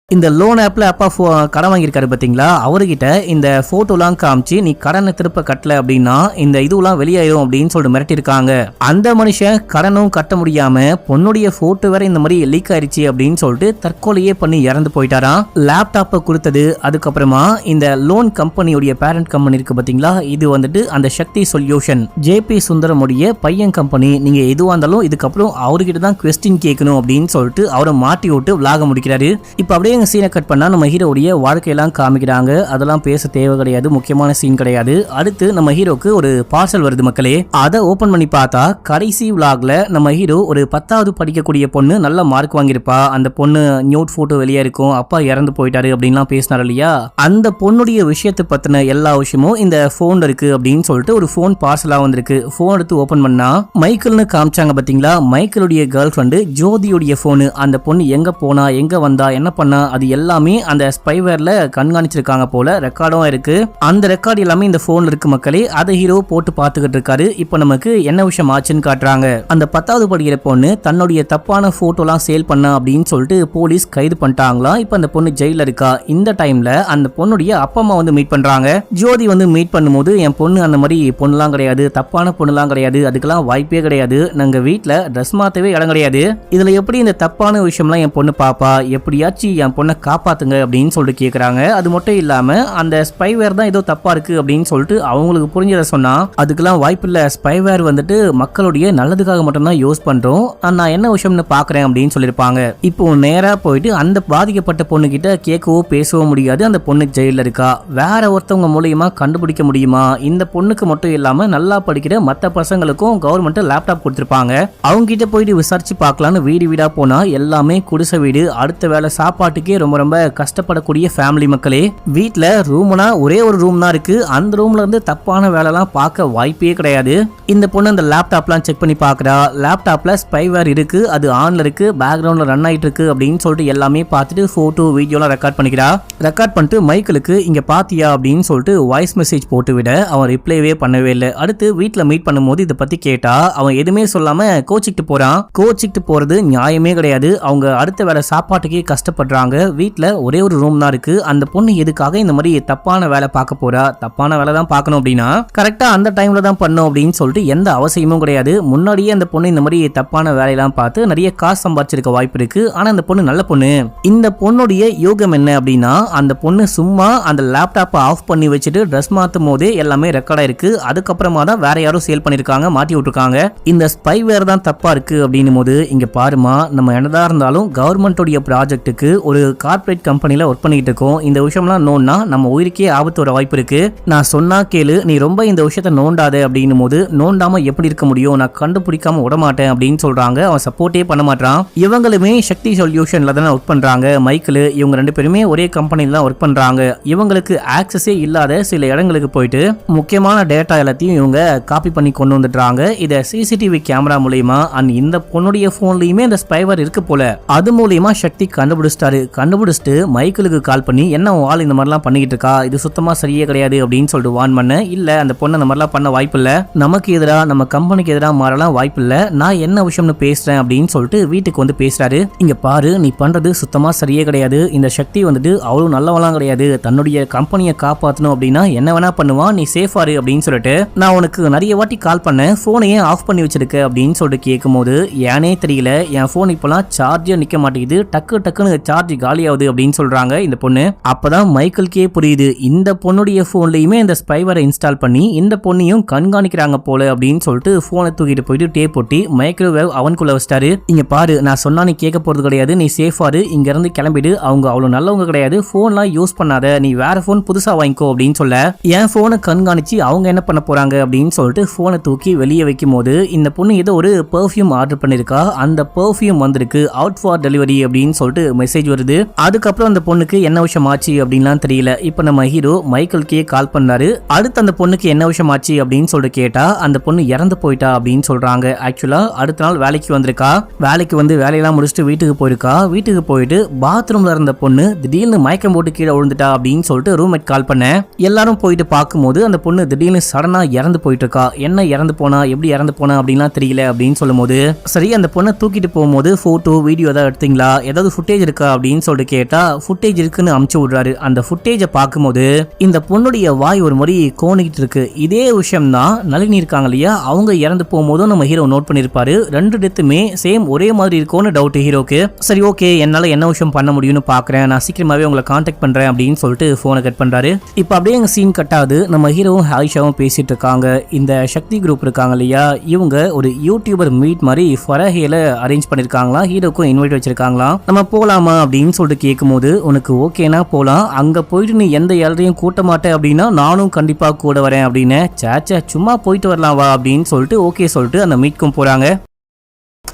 இந்த லோன் ஆப்ல அப்பா கடன் வாங்கியிருக்காரு பாத்தீங்களா, அவர்கிட்ட இந்த போட்டோலாம் காமிச்சு நீ கடனை திருப்ப கட்டல அப்படின்னா இந்த இதுலாம் வெளியாயிரும் அப்படின்னு சொல்லிட்டு மிரட்டிருக்காங்க. அந்த மனுஷன் கடனும் கட்ட முடியாம பொண்ணுடைய போட்டோ வேற இந்த மாதிரி லீக் ஆயிடுச்சு அப்படின்னு சொல்லிட்டு தற்கொலையே பண்ணி இறந்து போயிட்டாராம். லேப்டாப்பை கொடுத்தது அதுக்கப்புறமா இந்த லோன் கம்பெனியுடைய பேரண்ட் கம்பெனி இருக்கு பாத்தீங்களா, இது வந்துட்டு அந்த சக்தி சொல்யூஷன் ஜேபி சுந்தரமுடைய பையன் கம்பெனி. நீங்க எதுவா இருந்தாலும் இதுக்கப்புறம் அவர்கிட்ட தான் குவெஸ்டின் கேட்கணும் அப்படின்னு சொல்லிட்டு அவரை மாட்டி விட்டு விளாக முடிக்கிறாரு. இப்ப அப்படியே சீனை கட் பண்ணா நம்ம ஹீரோடைய வாழ்க்கையெல்லாம் காமிக்கிறாங்க. அதெல்லாம் பேச தேவை கிடையாது, முக்கியமான சீன் கிடையாது. அடுத்து நம்ம ஹீரோக்கு ஒரு பார்சல் வருது மக்களே. அதை ஓபன் பண்ணி பார்த்தா கடைசி விளாக்ல நம்ம ஹீரோ ஒரு 10வது படிக்கக்கூடிய பொண்ணு நல்ல மார்க் வாங்கியிருப்பா, அந்த பொண்ணு நியூட் போட்டோ வெளியே இருக்கும், அப்பா இறந்து போயிட்டாரு அப்படின்லாம் பேசினார் இல்லையா, அந்த பொண்ணுடைய விஷயத்தை பத்தின எல்லா விஷயமும் இந்த போன்ல இருக்கு அப்படின்னு சொல்லிட்டு ஒரு போன் பார்சலா வந்திருக்கு. போன் எடுத்து ஓபன் பண்ணா மைக்கேல்னு காமிச்சாங்க பாத்தீங்களா, மைக்கேலுடைய கேர்ள் ஃப்ரெண்டு ஜோதியுடைய போனு. அந்த பொண்ணு எங்க போனா எங்க வந்தா என்ன பண்ணா அது எல்லாமே அந்த ஸ்பைவேர்ல கண்காணிச்சிருக்காங்க போல, ரெக்கார்டும் இருக்கு. அந்த ரெக்கார்டு எல்லாமே இந்த போன்ல இருக்கு மக்களே. அதை ஹீரோ போட்டு பாத்துக்கிட்டு இருக்காரு. இப்போ நமக்கு என்ன விஷயம் ஆச்சுன்னு காட்டுறாங்க. அந்த 10வது படிக்கிற பொண்ணு தன்னுடைய தப்பான போட்டோலாம் சேல் பண்ணா அப்படின்னு சொல்லிட்டு போலீஸ் கைது பண்ணிட்டாங்களா. இப்போ அந்த பொண்ணு ஜெயில இருக்கா. இந்த டைம்ல அந்த பொண்ணுடைய அப்பா அம்மா வந்து மீட் பண்றாங்க. ஜோதி வந்து மீட் பண்ணும்போது என் பொண்ணு அந்த மாதிரி பொண்ணுலாம் கிடையாது, தப்பான பொண்ணுலாம் கிடையாது, அதுக்கெல்லாம் வாய்ப்பே கிடையாது, நாங்க வீட்டுல ட்ரெஸ் மாத்தவே இடம் கிடையாது, இதுல எப்படி இந்த தப்பான விஷயம்லாம் என் பொண்ணு பாப்பா, எப்படியாச்சும் என் பொண்ணை காப்பாத்துங்க அப்படின்னு சொல்லிட்டு கேக்குறாங்க. அது மட்டும் இல்லாம அந்த ஸ்பைவேர் தான் ஏதோ தப்பா இருக்கு அப்படின்னு சொல்லிட்டு அவங்களுக்கு புரிஞ்சதை சொன்னா அதுக்கெல்லாம் வாய்ப்பு இல்ல, ஸ்பைவேர் வந்துட்டு மக்களுடைய நல்லதுக்காக மட்டும்தான் யூஸ் பண்றோம், நான் என்ன விஷயம்னு பாக்குறேன் அப்படின்னு சொல்லிருப்பாங்க. இப்போ நேரா போயிட்டு அந்த பாதிக்கப்பட்ட பொண்ணு கிட்ட கேட்கவோ பேசவோ முடியாது. அந்த பொண்ணு ஜெயில இருக்கா. வேற ஒருத்தவங்க மூலியமா கண்டுபிடிக்க முடியுமா? இந்த பொண்ணுக்கு மட்டும் இல்லாம நல்லா படிக்கிற மத்த பசங்களுக்கும் கவர்மெண்ட் லேப்டாப் கொடுத்திருப்பாங்க. அவங்க கிட்ட போயிட்டு விசாரிச்சு பார்க்கலான்னு வீடு வீடா போனா எல்லாமே குடிசை வீடு, அடுத்த வேலை சாப்பாட்டுக்கு சாப்பாட்டுக்கே ரொம்ப ரொம்ப கஷ்டப்படக்கூடிய ஃபேமிலி மக்களே. வீட்டுல ரூம்னா ஒரே ஒரு ரூம் தான் இருக்கு. அந்த ரூம்ல இருந்து தப்பான வேலைலாம் பார்க்க வாய்ப்பே கிடையாது. இந்த பொண்ணு அந்த லேப்டாப்லாம் செக் பண்ணி பாக்குறா. லேப்டாப்ல ஸ்பைவேர் இருக்கு, அது ஆன்ல இருக்கு, பேக்ரவுண்ட்ல ரன் ஆயிட்டு இருக்கு அப்படின்னு சொல்லிட்டு எல்லாமே பார்த்துட்டு போட்டோ வீடியோலாம் ரெக்கார்ட் பண்ணிக்கிறா. ரெக்கார்ட் பண்ணிட்டு மைக்கிளுக்கு இங்க பாத்தியா அப்படின்னு சொல்லிட்டு வாய்ஸ் மெசேஜ் போட்டு விட அவன் ரிப்ளைவே பண்ணவே இல்லை. அடுத்து வீட்டுல மீட் பண்ணும்போது இதை பத்தி கேட்டா அவன் எதுவுமே சொல்லாம கோச்சிக்கிட்டு போறான். கோச்சிக்கிட்டு போறது நியாயமே கிடையாது. அவங்க அடுத்த வேலை சாப்பாட்டுக்கே கஷ்டப்படுறாங்க. வீட்டுல ஒரே ஒரு ரூம் தான் இருக்கு. அந்த பொண்ணு எதுக்காக இந்த மாதிரி தப்பான வேலை பார்க்க போறா? தப்பான வேலை தான் பார்க்கணும் அப்படின்னா கரெக்டா அந்த டைம்ல தான் பண்ணும் அப்படின்னு சொல்லிட்டு எந்த அவசியமும் கிடையாது. முன்னாடியே அந்த பொண்ணு இந்த மாதிரி தப்பான வேலையெல்லாம் பார்த்து நிறைய காசு சம்பாதிச்சிருக்க வாய்ப்பு இருக்கு. ஆனா அந்த பொண்ணு நல்ல பொண்ணு. இந்த பொண்ணுடைய யோகம் என்ன அப்படின்னா அந்த பொண்ணு சும்மா அந்த லேப்டாப்பை ஆஃப் பண்ணி வச்சுட்டு ட்ரெஸ் மாத்தும் போதே எல்லாமே ரெக்கார்டா இருக்கு. அதுக்கப்புறமா தான் வேற யாரும் சேல் பண்ணிருக்காங்க, மாட்டி விட்டுருக்காங்க. இந்த ஸ்பைவேர் தான் தப்பா இருக்கு அப்படின்னும் போது இங்க பாருமா, நம்ம என்னதான் இருந்தாலும் கவர்மெண்டோடைய ப்ராஜெக்ட்டுக்கு ஒரு கார்பரேட் கம்பெனில ஒர்க் பண்ணிட்டு இருக்கோம். இந்த விஷயம்லாம் நோண்டா நம்ம உயிருக்கே ஆபத்து வர வாய்ப்பு இருக்கு. நான் சொன்னா கேளு, நீ ரொம்ப இந்த விஷயத்த நோண்டாத அப்படின்னும் போது நோண்டாம எப்படி இருக்க முடியும், நான் கண்டுபிடிக்காம விட மாட்டேன் அப்படின்னு சொல்றாங்க. அவன் சப்போர்ட்டே பண்ண மாட்டான். இவங்களுமே சக்தி சொல்யூஷன்ல தானே ஒர்க் பண்றாங்க. மைக்கிள் இவங்க ரெண்டு பேருமே ஒரே கம்பெனில தான் ஒர்க் பண்றாங்க. இவங்களுக்கு ஆக்சஸே இல்லாத சில இடங்களுக்கு போயிட்டு முக்கியமான டேட்டா எல்லாத்தையும் இவங்க காப்பி பண்ணி கொண்டு வந்துடுறாங்க. இத சிசிடிவி கேமரா மூலமா அண்ட் இந்த பொண்ணுடைய போன்லயுமே இந்த ஸ்பைவர் இருக்கு போல. அது மூலமா சக்தி கண்டுபிடிச்சிட்டு மைக்கிளுக்கு கால் பண்ணி என்ன ஆள் இந்த மாதிரிலாம் பண்ணிக்கிட்டு இருக்கா, இது சுத்தமா சரியே கிடையாது அப்படின்னு சொல்லிட்டு வான் பண்ண. இல்ல அந்த பொண்ணு அந்த மாதிரிலாம் பண்ண வாய்ப்பு இல்ல, நமக்கு எதிரா நம்ம கம்பெனிக்கு எதிராக மாறலாம் வாய்ப்பு இல்ல, நான் என்ன விஷயம்னு பேசுறேன் அப்படின்னு சொல்லிட்டு வீட்டுக்கு வந்து பேசுறாரு. இங்க பாரு, நீ பண்றது சுத்தமா சரியே கிடையாது. இந்த சக்தி வந்துட்டு அவ்வளவு நல்லவெல்லாம் கிடையாது. தன்னுடைய கம்பெனியை காப்பாற்றணும் அப்படின்னா என்ன வேணா பண்ணுவான், நீ சேஃபாரு அப்படின்னு சொல்லிட்டு நான் உனக்கு நிறைய வாட்டி கால் பண்ணேன், போனையே ஆஃப் பண்ணி வச்சிருக்க அப்படின்னு சொல்லிட்டு கேட்கும் போது ஏனே தெரியல, என் போன் இப்பெல்லாம் சார்ஜே நிக்க மாட்டேங்குது, டக்குன்னு சார்ஜ் காலியாகுது அப்படின்னு சொல்றாங்க இந்த பொண்ணு. அப்பதான் மைக்கிள்கே புரியுது, இந்த பொண்ணுடைய போன்லயுமே இந்த ஸ்பைவரை இன்ஸ்டால் பண்ணி இந்த பொண்ணையும் கண்காணிக்கிறாங்க போல அப்படின்னு சொல்லிட்டு போனை தூக்கிட்டு போயிட்டு டேப் போட்டி மைக்ரோவேவ் அவனுக்குள்ள வச்சிட்டாரு. இங்க பாரு, நான் சொன்னா நீ கேட்க போறது கிடையாது, நீ சேஃபாரு, இங்க இருந்து கிளம்பிடு, அவங்க அவ்வளவு நல்லவங்க கிடையாது, போன்லாம் யூஸ் பண்ணாத, நீ வேற போன் புதுசா வாங்கிக்கோ அப்படின்னு சொல்ல என் போனை கண்காணிச்சு அவங்க என்ன பண்ண போறாங்க அப்படின்னு சொல்லிட்டு போனை தூக்கி வெளியே வைக்கும் போது இந்த பொண்ணு ஏதோ ஒரு பெர்ஃபியூம் ஆர்டர் பண்ணிருக்கா. அந்த பெர்ஃபியூம் வந்திருக்கு, அவுட் ஃபார் டெலிவரி அப்படின்னு சொல்லிட்டு மெசேஜ் வருது. அதுக்கப்புறம் அந்த பொண்ணுக்கு என்ன விஷயம் ஆச்சு அப்படின்லாம் தெரியல. இப்ப நம்ம ஹீரோ மைக்கிள்கே கால் பண்ணாரு. அடுத்து அந்த பொண்ணுக்கு என்ன விஷயம் ஆச்சு அப்படின்னு சொல்லிட்டு கேட்டா அந்த பொண்ணு இறந்து போயிட்டா அப்படின்னு சொல்றாங்க. ஆக்சுவலா அடுத்த நாள் வேலைக்கு வந்திருக்கா. வேலைக்கு வந்து வேலையெல்லாம் முடிச்சுட்டு வீட்டுக்கு போயிருக்கா. வீட்டுக்கு போயிட்டு பாத்ரூம்ல இருந்த பொண்ணு திடீர்னு மயக்கம் போட்டு கீழே விழுந்துட்டா அப்படின்னு சொல்லிட்டு ரூம்மேட் கால் பண்ண. எல்லாரும் போயிட்டு பார்க்கும்போது அந்த பொண்ணு திடீர்னு சடனா இறந்து போயிட்டு இருக்கா. என்ன இறந்து போனா, எப்படி இறந்து போனா அப்படின்லாம் தெரியல அப்படின்னு சொல்லும் போது சரி அந்த பொண்ணை தூக்கிட்டு போகும்போது போட்டோ வீடியோ ஏதாவது எடுத்தீங்களா, ஏதாவது ஃபுட்டேஜ் இருக்கா அப்படின்னு சொல்லிட்டு கேட்டா ஃபுட்டேஜ் இருக்குன்னு அமுச்சு விடுறாரு. அந்த ஃபுட்டேஜை பார்க்கும்போது இந்த பொண்ணுடைய வாய் ஒரு மாதிரி கோணிக்கிட்டு இருக்கு. இதே விஷயம் தான் நளினி இருக்காங்க இல்லையா, அவங்க இறந்து போகும்போதும் நம்ம ஹீரோ நோட் பண்ணிருப்பாரு. ரெண்டு டெத்துமே சேம் ஒரே மாதிரி இருக்கும்னு டவுட் ஹீரோக்கு. சரி ஓகே, என்னால என்ன விஷயம் பண்ண முடியும்னு பாக்குறேன், நான் சீக்கிரமாவே உங்களை கான்டாக்ட் பண்றேன் அப்படின்னு சொல்லிட்டு போனை கட் பண்றாரு. இப்ப அப்படியே எங்க சீன் கட் ஆகுது. நம்ம ஹீரோவும் ஆயிஷாவும் பேசிட்டு இருக்காங்க. இந்த சக்தி குரூப் இருக்காங்க இல்லையா, இவங்க ஒரு யூடியூபர் மீட் மாதிரி ஃபரஹேல அரேஞ்ச் பண்ணிருக்காங்களா, ஹீரோக்கும் இன்வைட் வச்சிருக்காங்களாம். நம்ம போலாமா அப்படின்னு சொல்லிட்டு கேட்கும்போது உனக்கு ஓகேனா போலாம், அங்க போயிட்டு நீ எந்த யாரையும் கூட்ட மாட்டேன் அப்படின்னா நானும் கண்டிப்பா கூட வரேன் அப்படின்னு. சேச்சா சும்மா போயிட்டு வரலாம் வா அப்படின்னு சொல்லிட்டு ஓகே சொல்லிட்டு அந்த மீட்கும் போறாங்க.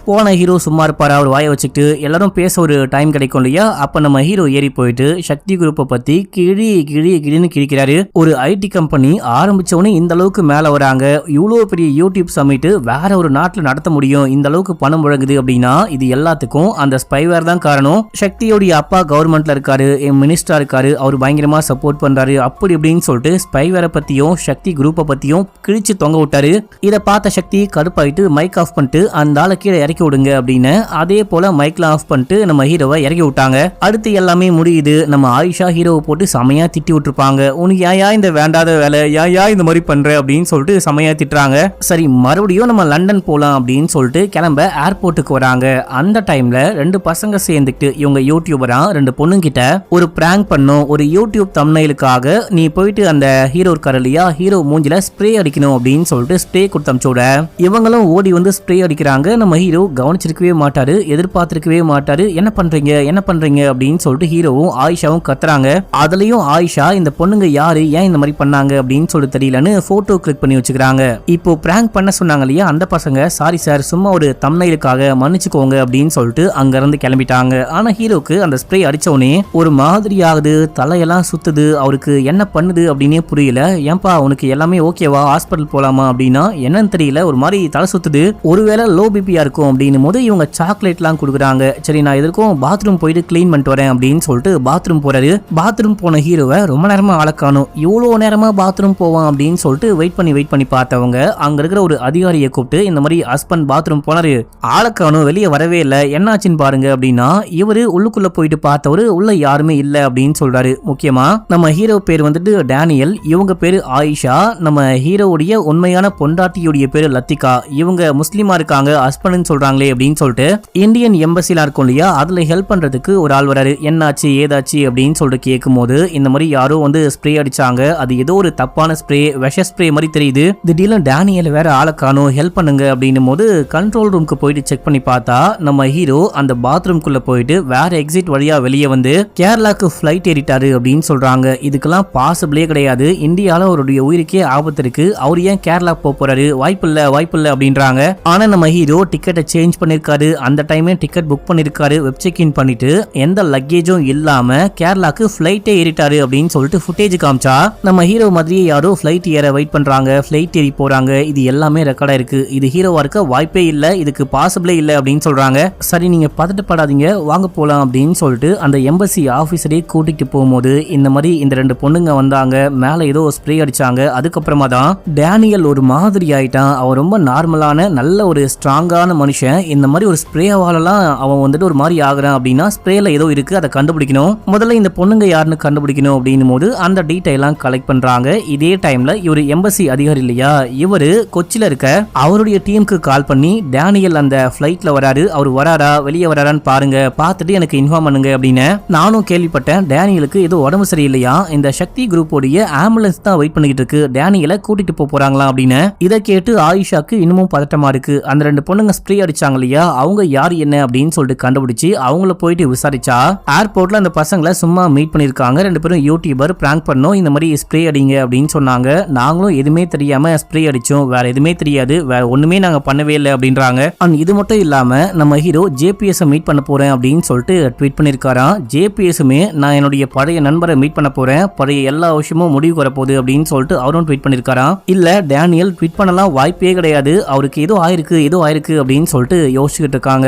போன ஹீரோ சும்மா இருப்பாரு, அவர் வாயை வச்சுக்கிட்டு எல்லாரும் பேச ஒரு டைம் கிடைக்கும் இல்லையா, அப்ப நம்ம ஹீரோ ஏறி போயிட்டு சக்தி குரூப்பை பத்தி கிழின்னு கிழிக்கிறாரு. ஒரு ஐடி கம்பெனி ஆரம்பிச்சவனே இந்த அளவுக்கு மேல வராங்க, இவ்வளவு பெரிய யூடியூப் சமிட் வேற ஒரு நாட்டுல நடத்த முடியும், இந்த அளவுக்கு பணம் முழங்குது அப்படின்னா இது எல்லாத்துக்கும் அந்த ஸ்பைவேர் தான் காரணம். சக்தியோடைய அப்பா கவர்மெண்ட்ல இருக்காரு, மினிஸ்டரா இருக்காரு, அவர் பயங்கரமா சப்போர்ட் பண்றாரு, அப்படி இப்படின்னு சொல்லிட்டு ஸ்பைவேரை பத்தியும் சக்தி குரூப்பை பத்தியும் கிழிச்சு தொங்க விட்டாரு. இதை பார்த்த சக்தி கடுப்பாயிட்டு மைக் ஆஃப் பண்ணிட்டு அந்த ஆளை கீழே இறக்கி விடுங்க அப்படின்னு அதே போல மைக்ல ஆஃப் பண்ணிட்டு நம்ம ஹீரோவை இறக்கி விட்டாங்க. அடுத்து எல்லாமே முடியுது. நம்ம ஆயிஷா ஹீரோவை போட்டு செமையா திட்டி விட்டுருப்பாங்க. உனக்கு ஏயா இந்த வேண்டாத வேலை, ஏயா இந்த மாதிரி பண்ற அப்படின்னு சொல்லிட்டு செமையா திட்டுறாங்க. சரி மறுபடியும் நம்ம லண்டன் போலாம் அப்படின்னு சொல்லிட்டு கிளம்ப ஏர்போர்ட்டுக்கு வராங்க. அந்த டைம்ல ரெண்டு பசங்க சேர்ந்துட்டு இவங்க யூடியூபரா ரெண்டு பொண்ணுங்கிட்ட ஒரு பிராங்க் பண்ணும், ஒரு யூடியூப் தம்ப்நெயிலுக்காக நீ போயிட்டு அந்த ஹீரோ இருக்காரு இல்லையா, ஹீரோ மூஞ்சில ஸ்ப்ரே அடிக்கணும் அப்படின்னு சொல்லிட்டு ஸ்ப்ரே கொடுத்து அனுப்பிச்சோட இவங்களும் ஓடி வந்து ஸ்ப்ரே அடிக்கிறாங்க. நம்ம ஹீரோ கவனிச்சிருக்கவே மாட்டாரு, எதிர்பார்த்திருக்கவே மாட்டாரு. என்ன பண்றீங்க அப்படின்னு சொல்லிட்டு ஹீரோவும் ஆயிஷாவும் கத்துறாங்க. அதுலயும் ஆயிஷா இந்த பொண்ணுங்க யாரு, ஏன் இந்த மாதிரி பண்ணாங்க அப்படின்னு சொல்லிட்டு தெரியலன்னு போட்டோ கிளிக் பண்ணி வச்சுக்கிறாங்க. இப்போ பிராங்க் பண்ண சொன்னாங்க இல்லையா அந்த பசங்க, சாரி சார் சும்மா ஒரு தம்ப்நெயிலுக்காக மன்னிச்சுக்கோங்க அப்படின்னு சொல்லிட்டு அங்க இருந்து கிளம்பிட்டாங்க. ஆனா ஹீரோக்கு அந்த ஸ்ப்ரே அடிச்சவனே ஒரு மாதிரி ஆகுது, தலையெல்லாம் சுத்துது, அவருக்கு என்ன பண்ணுது அப்படின்னே புரியல. ஏன்பா உனக்கு எல்லாமே ஓகேவா, ஹாஸ்பிட்டல் போலாமா அப்படின்னா என்னன்னு தெரியல, ஒரு மாதிரி தலை சுத்துது, ஒருவேளை லோ பிபியா இருக்கும் அப்படின்னும் போது இவங்க சாக்லேட் எல்லாம் கொடுக்குறாங்க. சரி நான் எதற்கும் பாத்ரூம் போயிட்டு கிளீன் பண்ணிட்டு வரேன் அப்படின்னு சொல்லிட்டு பாத்ரூம் போறாரு. பாத்ரூம் போன ஹீரோவை ரொம்ப நேரமா ஆளக்கானும், இவ்வளவு நேரமா பாத்ரூம் போவான் அப்படின்னு சொல்லிட்டு வெயிட் பண்ணி பார்த்தவங்க அங்க இருக்கிற ஒரு அதிகாரியை கூப்பிட்டு இந்த மாதிரி ஹஸ்பண்ட் பாத்ரூம் போனாரு, ஆளக்கானும் வெளியே வரவே இல்லை, என்னாச்சுன்னு பாருங்க அப்படின்னா இவரு உள்ளுக்குள்ள போயிட்டு பார்த்தவரு உள்ள யாருமே இல்ல அப்படின்னு சொல்றாரு. முக்கியமா நம்ம ஹீரோ பேர் வந்துட்டு டேனியல், இவங்க பேரு ஆயிஷா, நம்ம ஹீரோவுடைய உண்மையான பொண்டாட்டியுடைய பேரு லத்திகா. இவங்க முஸ்லீமா இருக்காங்க, ஹஸ்பண்ட் சொல்றாங்களே அப்படின்னு சொல்லிட்டு இந்தியன் எம்பசில இருக்கும் இல்லையா அதுல ஹெல்ப் பண்றதுக்கு ஒரு ஆள் வராரு. என்னாச்சு ஏதாச்சு அப்படின்னு சொல்லிட்டு கேட்கும் போது இந்த மாதிரி யாரோ வந்து ஸ்ப்ரே அடிச்சாங்க, அது ஏதோ ஒரு தப்பான ஸ்ப்ரே, விஷ ஸ்ப்ரே மாதிரி தெரியுது, திடீர்னு டேனியல் வேற ஆளக்கானோ, ஹெல்ப் பண்ணுங்க அப்படின்னும் போது கண்ட்ரோல் ரூமுக்கு போயிட்டு செக் பண்ணி பார்த்தா நம்ம ஹீரோ அந்த பாத்ரூம்குள்ள போயிட்டு வேற எக்ஸிட் வழியா வெளியே வந்து கேரளாக்கு ஃபிளைட் ஏறிட்டாரு அப்படின்னு சொல்றாங்க. இதுக்கெல்லாம் பாசிபிளே கிடையாது, இந்தியால அவருடைய உயிருக்கே ஆபத்து இருக்கு, அவர் ஏன் கேரளா போறாரு, வாய்ப்பில்லை அப்படின்றாங்க. ஆனா நம்ம ஹீரோ டிக்கெட்டை சேஞ்ச் பண்ணிருக்காரு, அந்த டைமே டிக்கெட் புக் பண்ணிருக்காரு, வெப் செக் இன் பண்ணிட்டு எந்த லக்கேஜும் இல்லாம கேரளாக்கு ஃபிளைட்டே ஏறிட்டாரு அப்படின்னு சொல்லிட்டு ஃபுட்டேஜ் காமிச்சா நம்ம ஹீரோ மாதிரியே யாரோ ஃபிளைட் ஏற வெயிட் பண்றாங்க, ஃபிளைட் ஏறி போறாங்க, இது எல்லாமே ரெக்கார்டா இருக்கு, இது ஹீரோவா இருக்க வாய்ப்பே இல்ல, இதுக்கு பாசிபிளே இல்ல அப்படின்னு சொல்றாங்க. சரி நீங்க பதட்டப்படாதீங்க வாங்க போலாம் அப்படின்னு சொல்லிட்டு அந்த எம்பசி ஆபீசரே கூட்டிட்டு போகும்போது இந்த மாதிரி இந்த ரெண்டு பொண்ணுங்க வந்தாங்க, மேல ஏதோ ஸ்ப்ரே அடிச்சாங்க. அதுக்கப்புறமா தான் டேனியல் ஒரு மாதிரி ஆயிட்டான், அவன் ரொம்ப நார்மலான நல்ல ஒரு ஸ்ட்ராங்கான மனுஷன், இந்த மாதிரி ஒரு ஸ்ப்ரேவாலலாம் அவன் வந்துட்டு ஒரு மாதிரி ஆகுறான் அப்படின்னா ஸ்ப்ரேல ஏதோ இருக்கு, அதை கண்டுபிடிக்கணும், முதல்ல இந்த பொண்ணுங்க யாருன்னு கண்டுபிடிக்கணும் அப்படின்னும் போது அந்த டீடைலாம் கலெக்ட் பண்றாங்க. இதே டைம்ல இவர் எம்பசி அதிகாரி இல்லையா, இவரு கொச்சில இருக்க அவருடைய டீமுக்கு கால் பண்ணி டேனியல் அந்த ஃபிளைட்ல வராரு, அவர் வராரா வெளியே வராரான்னு பாருங்க, பார்த்துட்டு எனக்கு இன்ஃபார்ம் பண்ணுங்க அப்படின்னு. நானும் கேள்விப்பட்டேன் டேனியலுக்கு ஏதோ உடம்பு சரியில்லையா, இந்த சக்தி குரூப்போடைய ஆம்புலன்ஸ் தான் வெயிட் பண்ணிட்டு இருக்கு, டேனியலை கூட்டிட்டு போறாங்களா அப்படின்னு. இதை கேட்டு ஆயிஷாக்கு இன்னமும் பதட்டமா இருக்கு. அந்த ரெண்டு பொண்ணுங்க ஸ்ப்ரே அடிச்சாங்க இல்லையா அவங்க யார் என்ன அப்படின்னு சொல்லிட்டு கண்டுபிடிச்சு அவங்கள போயிட்டு விசாரிச்சா ஏர்போர்ட்ல அந்த பசங்களை சும்மா மீட் பண்ணிருக்காங்க, ரெண்டு பேரும் யூடியூபர் பிராங்க் பண்ணோம், இந்த மாதிரி ஸ்ப்ரே அடிங்க அப்படின்னு சொன்னாங்க, நாங்களும் எதுவுமே தெரியாம ஸ்ப்ரே அடிச்சோம், வேற எதுவுமே தெரியாது, வேற ஒண்ணுமே நாங்க பண்ணவே இல்லை அப்படின்றாங்க. இது மட்டும் இல்லாம நம்ம ஹீரோ ஜேபிஎஸ் மீட் பண்ண போறேன் அப்படின்னு சொல்லிட்டு ட்வீட் பண்ணிருக்காராம். ஜேபிஎஸ்மே நான் என்னுடைய பழைய நண்பரை மீட் பண்ண போறேன், பழைய எல்லா விஷயமும் முடிவு வரப்போகுது அப்படின்னு சொல்லிட்டு அவரும் ட்வீட் பண்ணிருக்காராம். இல்ல டேனியல் ட்வீட் பண்ணலாம் வாய்ப்பே கிடையாது, அவருக்கு ஏதோ ஆயிருக்கு அப்படின்னு சொல்லிட்டு யோசிச்சுட்டு இருக்காங்க.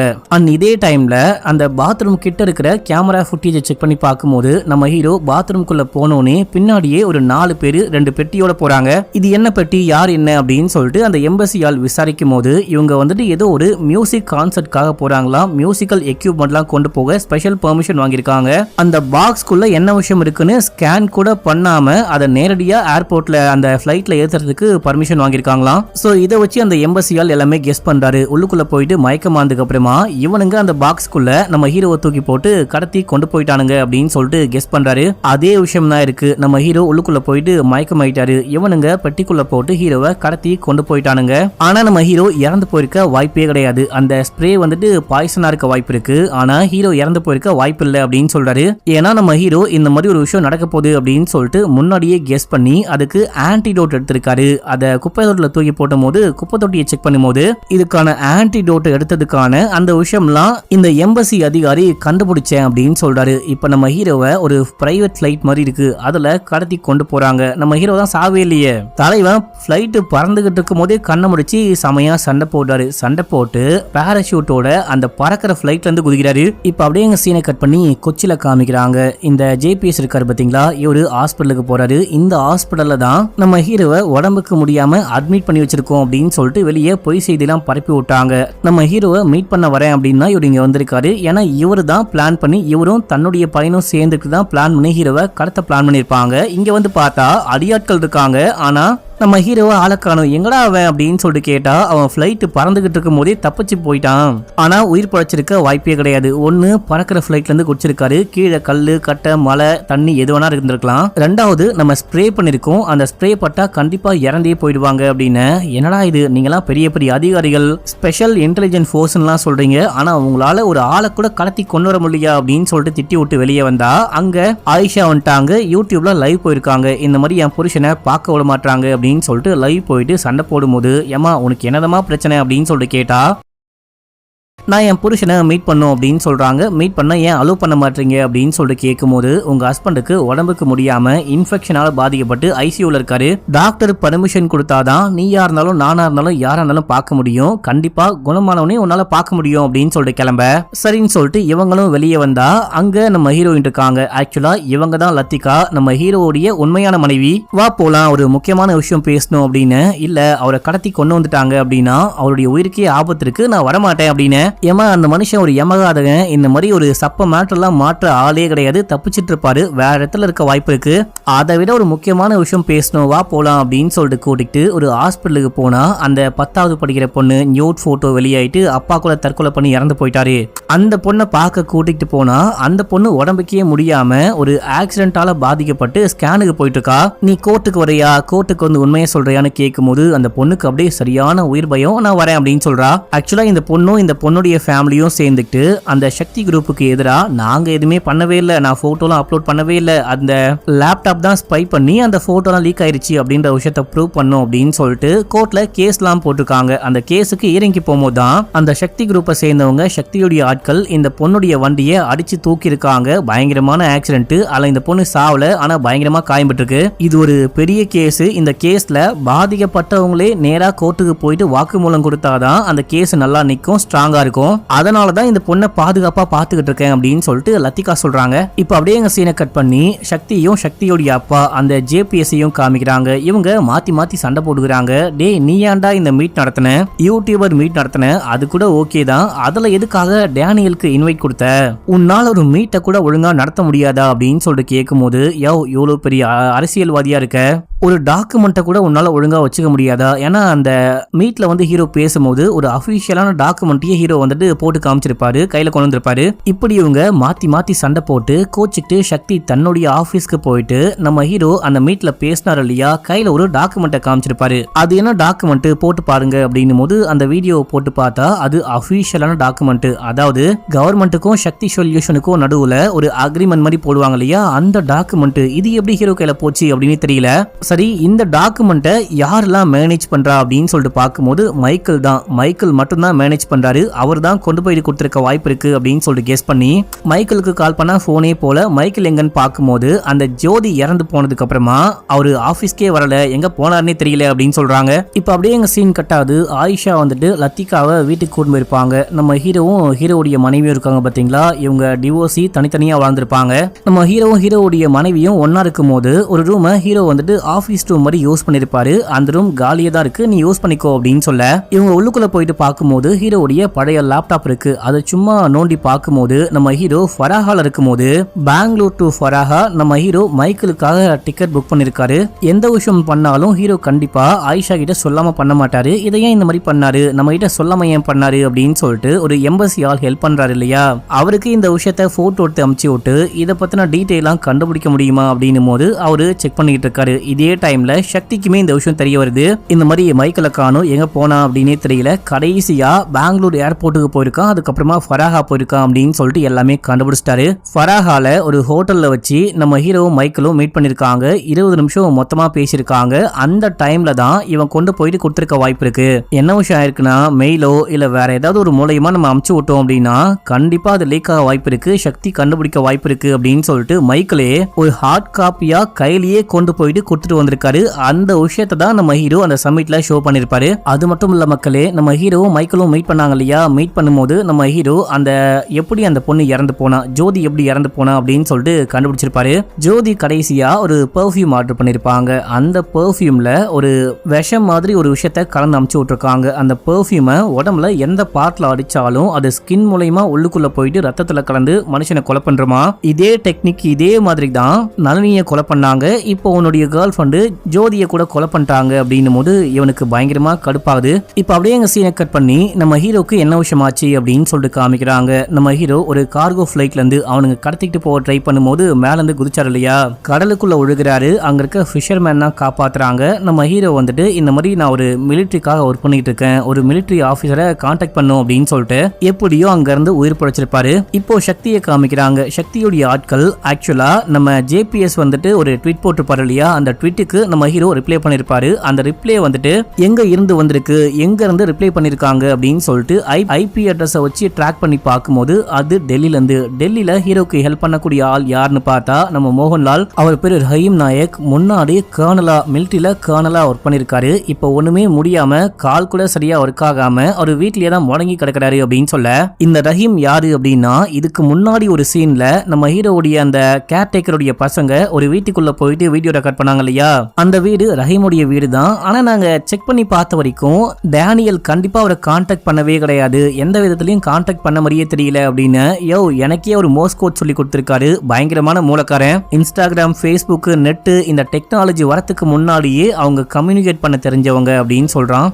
இதே டைம்ல அந்த பாத்ரூம் கிட்ட இருக்கிற கேமரா ஃபுட்டேஜை செக் பண்ணி பார்க்கும்போது நம்ம ஹீரோ பாத்ரூம்குள்ள போனோனே பின்னாடியே ஒரு 4 பேரு 2 பெட்டியோட போறாங்க. இது என்ன பெட்டி, யார் என்ன அப்படின்னு சொல்லிட்டு அந்த எம்பசி ஆள் விசாரிக்கும் போது இவங்க வந்துட்டு ஏதோ ஒரு மியூசிக் கான்சர்ட்காக போறாங்களாம், மியூசிக்கல் எக்யூப்மெண்ட்லாம் கொண்டு போக ஸ்பெஷல் பெர்மிஷன் வாங்கியிருக்காங்க. அந்த பாக்ஸ்குள்ள என்ன விஷயம் இருக்குன்னு ஸ்கேன் கூட பண்ணாம அதை நேரடியா ஏர்போர்ட்ல அந்த ஃபிளைட்ல ஏத்துறதுக்கு பர்மிஷன் வாங்கியிருக்காங்களாம். சோ இதை வச்சு அந்த எம்பசியால் எல்லாமே கெஸ் பண்றாரு. உள்ளுக்குள்ள போயிட்டு மயக்கமானதுக்கு அப்புறமா இவனுங்க அந்த பாக்ஸ்குள்ள நம்ம ஹீரோவை தூக்கி போட்டு கடத்தி கொண்டு போயிட்டானுங்க அப்படின்னு சொல்லிட்டு கெஸ் பண்றாரு. அதே விஷயம் தான் இருக்கு, நம்ம ஹீரோ உள்ளுக்குள்ள போயிட்டு மயக்கமாயிட்டாரு, இவனுங்க பெட்டிக்குள்ள போட்டு ஹீரோவை கடத்தி கொண்டு போயிட்டானுங்க. ஆனா நம்ம ஹீரோ இறந்து போயிருக்க வாய்ப்பே கிடையாது, அந்த ஸ்ப்ரே வந்துட்டு பாய்சனா இருக்க வாய்ப்பு இருக்கு, ஆனா ஹீரோ இறந்து போயிருக்க வாய்ப்பு இல்லை அப்படின்னு சொல்றாரு. ஏன்னா நம்ம ஹீரோ இந்த மாதிரி ஒரு விஷயம் நடக்க போகுது அப்படின்னு சொல்லிட்டு முன்னாடியே கெஸ் பண்ணி அதுக்கு ஆன்டிடோட் எடுத்திருக்காரு. அதை குப்பை தொட்டில தூக்கி போட்டும் போது குப்பை தொட்டியை செக் பண்ணும் போது இதுக்கான ஆன்டிடோட் எடுத்ததுக்கான அந்த விஷயம்லாம் இந்த எம்பசி அதிகாரி கண்டுபிடிச்சேன் அப்படின்னு சொல்றாரு. இப்ப நம்ம ஹீரோவை ஒரு பிரைவேட் பிளைட் மாதிரி இருக்கு, அதுல கடத்தி கொண்டு போறாங்க. நம்ம ஹீரோ தான் சாவே இல்லையே, தலைவன் பிளைட் பறந்துகிட்டு இருக்கும் போதே கண்ணை முடிச்சு செமையா சண்டை போடுறாரு. சண்டை போட்டு பாராசூட்டோட அந்த பறக்கிற பிளைட்ல இருந்து குதிக்கிறாரு. இப்ப அப்படியே எங்க சீனை கட் பண்ணி கொச்சில காமிக்கிறாங்க. இந்த ஜேபிஎஸ் இருக்காரு பாத்தீங்களா, இவரு ஹாஸ்பிட்டலுக்கு போறாரு. இந்த ஹாஸ்பிட்டல்ல தான் நம்ம ஹீரோவை உடம்புக்கு முடியாம அட்மிட் பண்ணி வச்சிருக்கோம் அப்படின்னு சொல்லிட்டு வெளியே பொய் செய்திலாம் பரப்பி விட்டாங்க. நம்ம ஹீரோவை மீட் பண்ண வரேன் அப்படின்னா இவர் இங்க வந்திருக்காரு. ஏன்னா இவரு தான் பிளான் பண்ணி, இவரும் தன்னுடைய பையனும் சேர்ந்துட்டு தான் பிளான் பண்ணி ஹீரோவை கடத்த பிளான் பண்ணிருப்பாங்க. இங்க வந்து பார்த்தா அடியாட்கள் இருக்காங்க. ஆனா நம்ம ஹீரோவை ஆளக்கானும், எங்கடா அவன் அப்படின்னு சொல்லிட்டு கேட்டா அவன் பிளைட் பறந்துகிட்டு இருக்கும் போதே தப்பிச்சு போயிட்டான். ஆனா உயிர் பழச்சிருக்க வாய்ப்பே கிடையாது. ஒன்னு பறக்கிற பிளைட்ல இருந்து குடிச்சிருக்காரு, கீழே கல்லு கட்டை மலை தண்ணி எது வேணா இருந்திருக்கலாம். ரெண்டாவது நம்ம ஸ்ப்ரே பண்ணிருக்கோம், அந்த ஸ்ப்ரே பட்டா கண்டிப்பா இறந்தே போயிடுவாங்க அப்படின்னு. என்னடா இது, நீங்களாம் பெரிய பெரிய அதிகாரிகள், ஸ்பெஷல் இன்டெலிஜென்ட் ஃபோர்ஸ்லாம் சொல்றீங்க, ஆனா உங்களால ஒரு ஆளை கூட கடத்தி கொண்டு வர முடியா அப்படின்னு சொல்லிட்டு திட்டி விட்டு வெளியே வந்தா அங்க ஆயிஷா வந்துட்டாங்க. யூடியூப்ல லைவ் போயிருக்காங்க. இந்த மாதிரி என் புருஷனை பார்க்க விட மாட்டாங்க அப்படின்னு சொல்லிட்டு லைவ் போயிட்டு சண்டை போடும்போது, ஏமா உனக்கு என்னதமா பிரச்சனை அப்படின்னு சொல்லிட்டு கேட்டா, நான் என் புருஷனை மீட் பண்ணும் அப்படின்னு சொல்றாங்க. மீட் பண்ண ஏன் அலோவ் பண்ண மாட்டீங்க அப்படின்னு சொல்லிட்டு கேட்கும்போது, உங்க ஹஸ்பண்டுக்கு உடம்புக்கு முடியாம இன்ஃபெக்ஷனால பாதிக்கப்பட்டு ஐசியூல இருக்காரு. டாக்டர் பர்மிஷன் கொடுத்தாதான் நீயா இருந்தாலும் நானா இருந்தாலும் யாரா இருந்தாலும் பார்க்க முடியும். கண்டிப்பா குணமானவனே உன்னால பார்க்க முடியும் அப்படின்னு சொல்லிட்டு கிளம்ப சரின்னு சொல்லிட்டு இவங்களும் வெளியே வந்தா அங்க நம்ம ஹீரோயின் இருக்காங்க. ஆக்சுவலா இவங்க தான் லத்திகா, நம்ம ஹீரோவுடைய உண்மையான மனைவி. வா போலாம், ஒரு முக்கியமான விஷயம் பேசணும் அப்படின்னு. இல்ல அவரை கடத்தி கொண்டு வந்துட்டாங்க அப்படின்னா அவருடைய உயிருக்கே ஆபத்து இருக்கு, நான் வரமாட்டேன் அப்படின்னு. ஏமா அந்த மனுஷன் ஒரு யமகாதகன், இந்த மாதிரி ஒரு சப்ப மேட்டர்லாம் மாற்ற ஆளே கிடையாது, தப்பிச்சிட்டு இருப்பாரு, வேற இடத்துல இருக்க வாய்ப்பு இருக்கு. அதை விட ஒரு முக்கியமான விஷயம் பேசணும், வா போலாம் அப்படின்னு சொல்லிட்டு கூட்டிட்டு ஒரு ஹாஸ்பிட்டலுக்கு போனா அந்த 10வது படிக்கிற பொண்ணு நியூட் போட்டோ வெளியாயிட்டு அப்பா கூட தற்கொலை பண்ணி இறந்து போயிட்டாரு. அந்த பொண்ணை பார்க்க கூட்டிட்டு போனா அந்த பொண்ணு உடம்புக்கே முடியாம ஒரு ஆக்சிடென்டால பாதிக்கப்பட்டு ஸ்கேனுக்கு போயிட்டு இருக்கா. நீ கோர்ட்டுக்கு வரையா, கோர்ட்டுக்கு வந்து உண்மையை சொல்றியான்னு கேட்கும் போது அந்த பொண்ணுக்கு அப்படியே சரியான உயிர் பயம், நான் வரேன் அப்படின்னு சொல்றா. ஆக்சுவலா இந்த பொண்ணும் இந்த பொண்ணுடைய ஃபேமிலியும் சேர்ந்துட்டு அந்த சக்தி குரூப்புக்கு எதிராக நாங்க எதுவுமே பண்ணவே இல்லை, நான் போட்டோலாம் அப்லோட் பண்ணவே இல்லை, அந்த லேப்டாப் தான் ஸ்பை பண்ணி அந்த போட்டோலாம் லீக் ஆயிருச்சு அப்படின்ற விஷயத்தை ப்ரூவ் பண்ணும் அப்படின்னு சொல்லிட்டு கோர்ட்ல கேஸ்லாம் போட்டிருக்காங்க. அந்த கேஸுக்கு இறங்கி போகும்போது தான் அந்த சக்தி குரூப்பை சேர்ந்தவங்க சக்தியுடைய ஆட்கள் இந்த பொண்ணுடைய வண்டியை அடிச்சு தூக்கி இருக்காங்க. பயங்கரமான ஆக்சிடென்ட், அதில் இந்த பொண்ணு சாவல, ஆனா பயங்கரமா காயம்பட்டு இருக்கு. இது ஒரு பெரிய கேஸ். இந்த கேஸ்ல பாதிக்கப்பட்டவங்களே நேரா கோர்ட்டுக்கு போயிட்டு வாக்குமூலம் கொடுத்தாதான் அந்த கேஸ் நல்லா நிற்கும், ஸ்ட்ராங்கா இருக்கும். அதனாலதான் இந்த பொண்ணை பாதுகாப்பா பாத்துக்கிட்டு இருக்கேன் அப்படின்னு சொல்லிட்டு லத்திகா சொல்றாங்க. இப்ப அப்படியே எங்க சீனை கட் பண்ணி சக்தியும் சக்தியோடைய அப்பா அந்த ஜேபிஎஸ்ஸையும் காமிக்கிறாங்க. இவங்க மாத்தி மாத்தி சண்டை போடுகிறாங்க. டே நீ ஏன்டா இந்த மீட் நடத்தின, யூடியூபர் மீட் நடத்தின, அது கூட ஓகே தான், அதுல எதுக்காக டேனியலுக்கு இன்வைட் கொடுத்த, உன்னால ஒரு மீட்டை கூட ஒழுங்கா நடத்த முடியாதா அப்படின்னு சொல்லிட்டு கேட்கும் போது, எவ்வளவு பெரிய அரசியல்வாதியா இருக்க, ஒரு டாக்குமெண்ட்டை கூட உன்னால ஒழுங்கா வச்சுக்க முடியாதா? ஏன்னா அந்த மீட்ல வந்து ஹீரோ பேசும்போது ஒரு அபிஷியலான டாக்குமெண்ட்டையே ஹீரோ வந்துட்டு போட்டு காமிச்சிருப்பாரு, கையில கொண்டு வந்திருப்பாரு. இப்படி இவங்க மாத்தி மாத்தி சண்டை போட்டு கோச்சிக்கிட்டு சக்தி தன்னுடைய ஆபீஸ்க்கு போயிட்டு நம்ம ஹீரோ அந்த மீட்ல பேசினார் இல்லையா, கையில ஒரு டாக்குமெண்ட்டை காமிச்சிருப்பாரு. அது என்ன டாக்குமெண்ட் போட்டு பாருங்க அப்படின்னும் போது அந்த வீடியோ போட்டு பார்த்தா அது அபிஷியலான டாக்குமெண்ட். அதாவது கவர்மெண்ட்டுக்கும் சக்தி சொல்யூஷனுக்கும் நடுவுல ஒரு அக்ரிமெண்ட் மாதிரி போடுவாங்க இல்லையா, அந்த டாக்குமெண்ட். இது எப்படி ஹீரோ கையில போச்சு அப்படின்னு தெரியல. சரி, இந்த டாக்குமெண்ட்டை யாரெல்லாம் மேனேஜ் பண்றா அப்படின்னு சொல்லிட்டு பார்க்கும்போது மைக்கேல் தான். மைக்கேல் மட்டும் தான் மேனேஜ் பண்றாரு. அவர் தான் கொண்டு போய் கொடுத்திருக்க வாய்ப்பு இருக்கு அப்படின்னு சொல்லிட்டு கெஸ் பண்ணி மைக்கேலுக்கு கால் பண்ணா போனே போல. மைக்கேல் எங்கன்னு பார்க்கும்போது அந்த ஜோதி இறந்து போனதுக்கு அப்புறமா அவரு ஆபீஸ்க்கே வரல, எங்க போனார்னே தெரியல அப்படின்னு சொல்றாங்க. இப்ப அப்படியே எங்க சீன் கட்டாது. ஆயிஷா வந்துட்டு லத்திகாவை வீட்டுக்கு கூட்டு போயிருப்பாங்க. நம்ம ஹீரோவும் ஹீரோவுடைய மனைவியும் இருக்காங்க பாத்தீங்களா, இவங்க டிவோர்ஸி தனித்தனியா வாழ்ந்திருப்பாங்க. நம்ம ஹீரோவும் ஹீரோவுடைய மனைவியும் ஒன்னா இருக்கும் போது ஒரு ரூமை ஹீரோ வந்துட்டு ஆபீஸ் ரூம் மாதிரி யூஸ் பண்ணிருப்பாரு. அந்த ரூம் காலியா தான் இருக்கு, நீ யூஸ் பண்ணிக்கோ அப்படின்னு சொல்ல இவங்க உள்ளுக்குள்ள போயிட்டு பார்க்கும்போது ஹீரோவுடைய பழைய லேப்டாப் இருக்கு. அதை சும்மா நோண்டி பார்க்கும்போது நம்ம ஹீரோ ஃபராஹால இருக்கும்போது பெங்களூர் டு ஃபராஹா நம்ம ஹீரோ மைக்கேலுக்காக டிக்கெட் புக் பண்ணிருக்காரு. எந்த விஷயம் பண்ணாலும் ஹீரோ கண்டிப்பா ஆயிஷா கிட்ட சொல்லாம பண்ண மாட்டாரு. இதையே இந்த மாதிரி பண்ணாரு, நம்ம கிட்ட சொல்லாம ஏன் பண்ணாரு அப்படின்னு சொல்லிட்டு ஒரு எம்பசி ஆள் ஹெல்ப் பண்றாரு இல்லையா, அவருக்கு இந்த விஷயத்த போட்டோ எடுத்து அமுச்சு விட்டு இதை பத்தின டீட்டெயிலாம் கண்டுபிடிக்க முடியுமா அப்படின்னும் போது அவரு செக் பண்ணிட்டு இருக்காரு. இதே டைம்ல சக்திக்குமே இந்த விஷயம் தெரிய வருது. இந்த மாதிரி மைக்கேலை காணோம், எங்க போனா அப்படின்னே தெரியல. கடைசியா பெங்களூர் ஏர்போர்ட்டுக்கு போயிருக்கான், அதுக்கப்புறமா ஃபராஹா போயிருக்கான் அப்படின்னு சொல்லிட்டு எல்லாமே கண்டுபிடிச்சிட்டாரு. ஃபராஹால ஒரு ஹோட்டல்ல வச்சு நம்ம ஹீரோவும் மைக்கேலும் மீட் பண்ணிருக்காங்க. 20 நிமிஷம் மொத்தமா பேசியிருக்காங்க. அந்த டைம்ல தான் இவன் கொண்டு போயிட்டு கொடுத்திருக்க வாய்ப்பு இருக்கு. என்ன விஷயம் ஆயிருக்குன்னா, மெயிலோ இல்ல வேற ஏதாவது ஒரு மூலமா நம்ம அமுச்சு விட்டோம் அப்படின்னா கண்டிப்பா அது லீக் ஆக வாய்ப்பு இருக்கு, சக்தி கண்டுபிடிக்க வாய்ப்பு இருக்கு அப்படின்னு சொல்லிட்டு மைக்கேலே ஒரு ஹார்ட் காப்பியா கையிலேயே கொண்டு போயிட்டு கொடுத்துட்டு வந்திருக்காரு. அந்த விஷயத்தை தான் நம்ம ஹீரோ அந்த சமிட்ல ஷோ பண்ணிருப்பாரு. அது மட்டும் இல்ல மக்களே, நம்ம ஹீரோவும் மைக்கேலும் மீட் பண்ணாங்க இல்லையா, மீட் பண்ணும்போது நம்ம ஹீரோ அந்த எப்படி அந்த பொண்ணு இறந்து போனா, ஜோதி எப்படி இறந்து போனா அப்படின்னு சொல்லிட்டு கண்டுபிடிச்சிருப்பாரு. ஜோதி கடைசியா ஒரு பெர்ஃபியூம் ஆர்டர் பண்ணிருப்பாங்க. அந்த பெர்ஃபியூம்ல ஒரு விஷம் மாதிரி ஒரு விஷயத்த கலந்து அமுச்சு விட்டுருக்காங்க. அந்த பெர்ஃபியூமை உடம்புல எந்த பார்ட்ல அடிச்சாலும் அது ஸ்கின் மூலமா உள்ளுக்குள்ள போயிட்டு ரத்தத்துல கலந்து மனுஷனை கொலை பண்றோமா. இதே டெக்னிக் இதே மாதிரி தான் நளினியை கொலை பண்ணாங்க. இப்போ உன்னுடைய கேர்ள் ஃப்ரெண்டு ஜோதியை கூட கொலை பண்ணிட்டாங்க அப்படின்னும் போது இவனுக்கு பயங்கரமா கடுப்பாகுது. இப்போ அப்படியே எங்க சீனை கட் பண்ணி நம்ம ஹீரோக்கு என்ன விஷயம் விஷயமாச்சு அப்படின்னு சொல்லிட்டு காமிக்கிறாங்க. நம்ம ஹீரோ ஒரு கார்கோ ஃபிளைட்ல இருந்து அவனுங்க கடத்திட்டு போக ட்ரை பண்ணும்போது மேல இருந்து குதிச்சாரு இல்லையா, கடலுக்குள்ள ஒழுகிறாரு. அங்க இருக்க ஃபிஷர்மேன் தான் காப்பாத்துறாங்க. நம்ம ஹீரோ வந்துட்டு இந்த மாதிரி நான் ஒரு மிலிட்டரிக்காக ஒர்க் பண்ணிட்டு இருக்கேன், ஒரு மிலிட்டரி ஆபீசரை கான்டாக்ட் பண்ணும் அப்படின்னு சொல்லிட்டு எப்படியோ அங்க இருந்து உயிர் பிழைச்சிருப்பாரு. இப்போ சக்தியை காமிக்கிறாங்க. சக்தியுடைய ஆட்கள் ஆக்சுவலா நம்ம ஜேபிஎஸ் வந்துட்டு ஒரு ட்வீட் போட்டுப்பாரு இல்லையா, அந்த ட்வீட்டுக்கு நம்ம ஹீரோ ரிப்ளை பண்ணிருப்பாரு. அந்த ரிப்ளை வந்துட்டு எங்க இருந்து வந்திருக்கு, எங்க இருந்து ரிப்ளை பண்ணிருக்காங்க அப்படின்னு சொல்லிட்டு ஐபி அட்ரஸை வச்சு ட்ராக் பண்ணி பார்க்கும்போது அது டெல்லியில இருந்து. டெல்லியில ஹீரோக்கு ஹெல்ப் பண்ணக்கூடிய ஆள் யாருன்னு பார்த்தா நம்ம மோகன்லால். அவர் பேரு ரஹீம் நாயக். முன்னாடி கர்னலா, மிலிட்டரியில கர்னலா ஒர்க் பண்ணிருக்காரு. இப்போ ஒண்ணுமே முடியாம கால் கூட சரியா ஒர்க் ஆகாம அவர் வீட்லயே தான் முடங்கி கிடக்கிறாரு அப்படின்னு சொல்ல, இந்த ரஹீம் யாரு அப்படின்னா இதுக்கு முன்னாடி ஒரு சீன்ல நம்ம ஹீரோவுடைய அந்த கேர்டேக்கருடைய பசங்க ஒரு வீட்டுக்குள்ள போயிட்டு வீடியோ ரெக்கார்ட் பண்ணாங்க இல்லையா, அந்த வீடு ரஹீமுடைய வீடு தான். ஆனா நாங்க செக் பண்ணி பார்த்த வரைக்கும் டேனியல் கண்டிப்பா அவரை கான்டாக்ட் பண்ணவே கிடையாது, எந்த விதத்திலையும் கான்டாக்ட் பண்ண மாதிரியே தெரியல அப்படின்னு எனக்கே ஒரு மோர்ஸ் கோட் சொல்லி கொடுத்திருக்காரு. பயங்கரமான மூலக்காரன். இன்ஸ்டாகிராம், ஃபேஸ்புக், நெட்டு இந்த டெக்னாலஜி வரத்துக்கு முன்னாடியே அவங்க கம்யூனிகேட் பண்ண தெரிஞ்சவங்க அப்படின்னு சொல்றான்.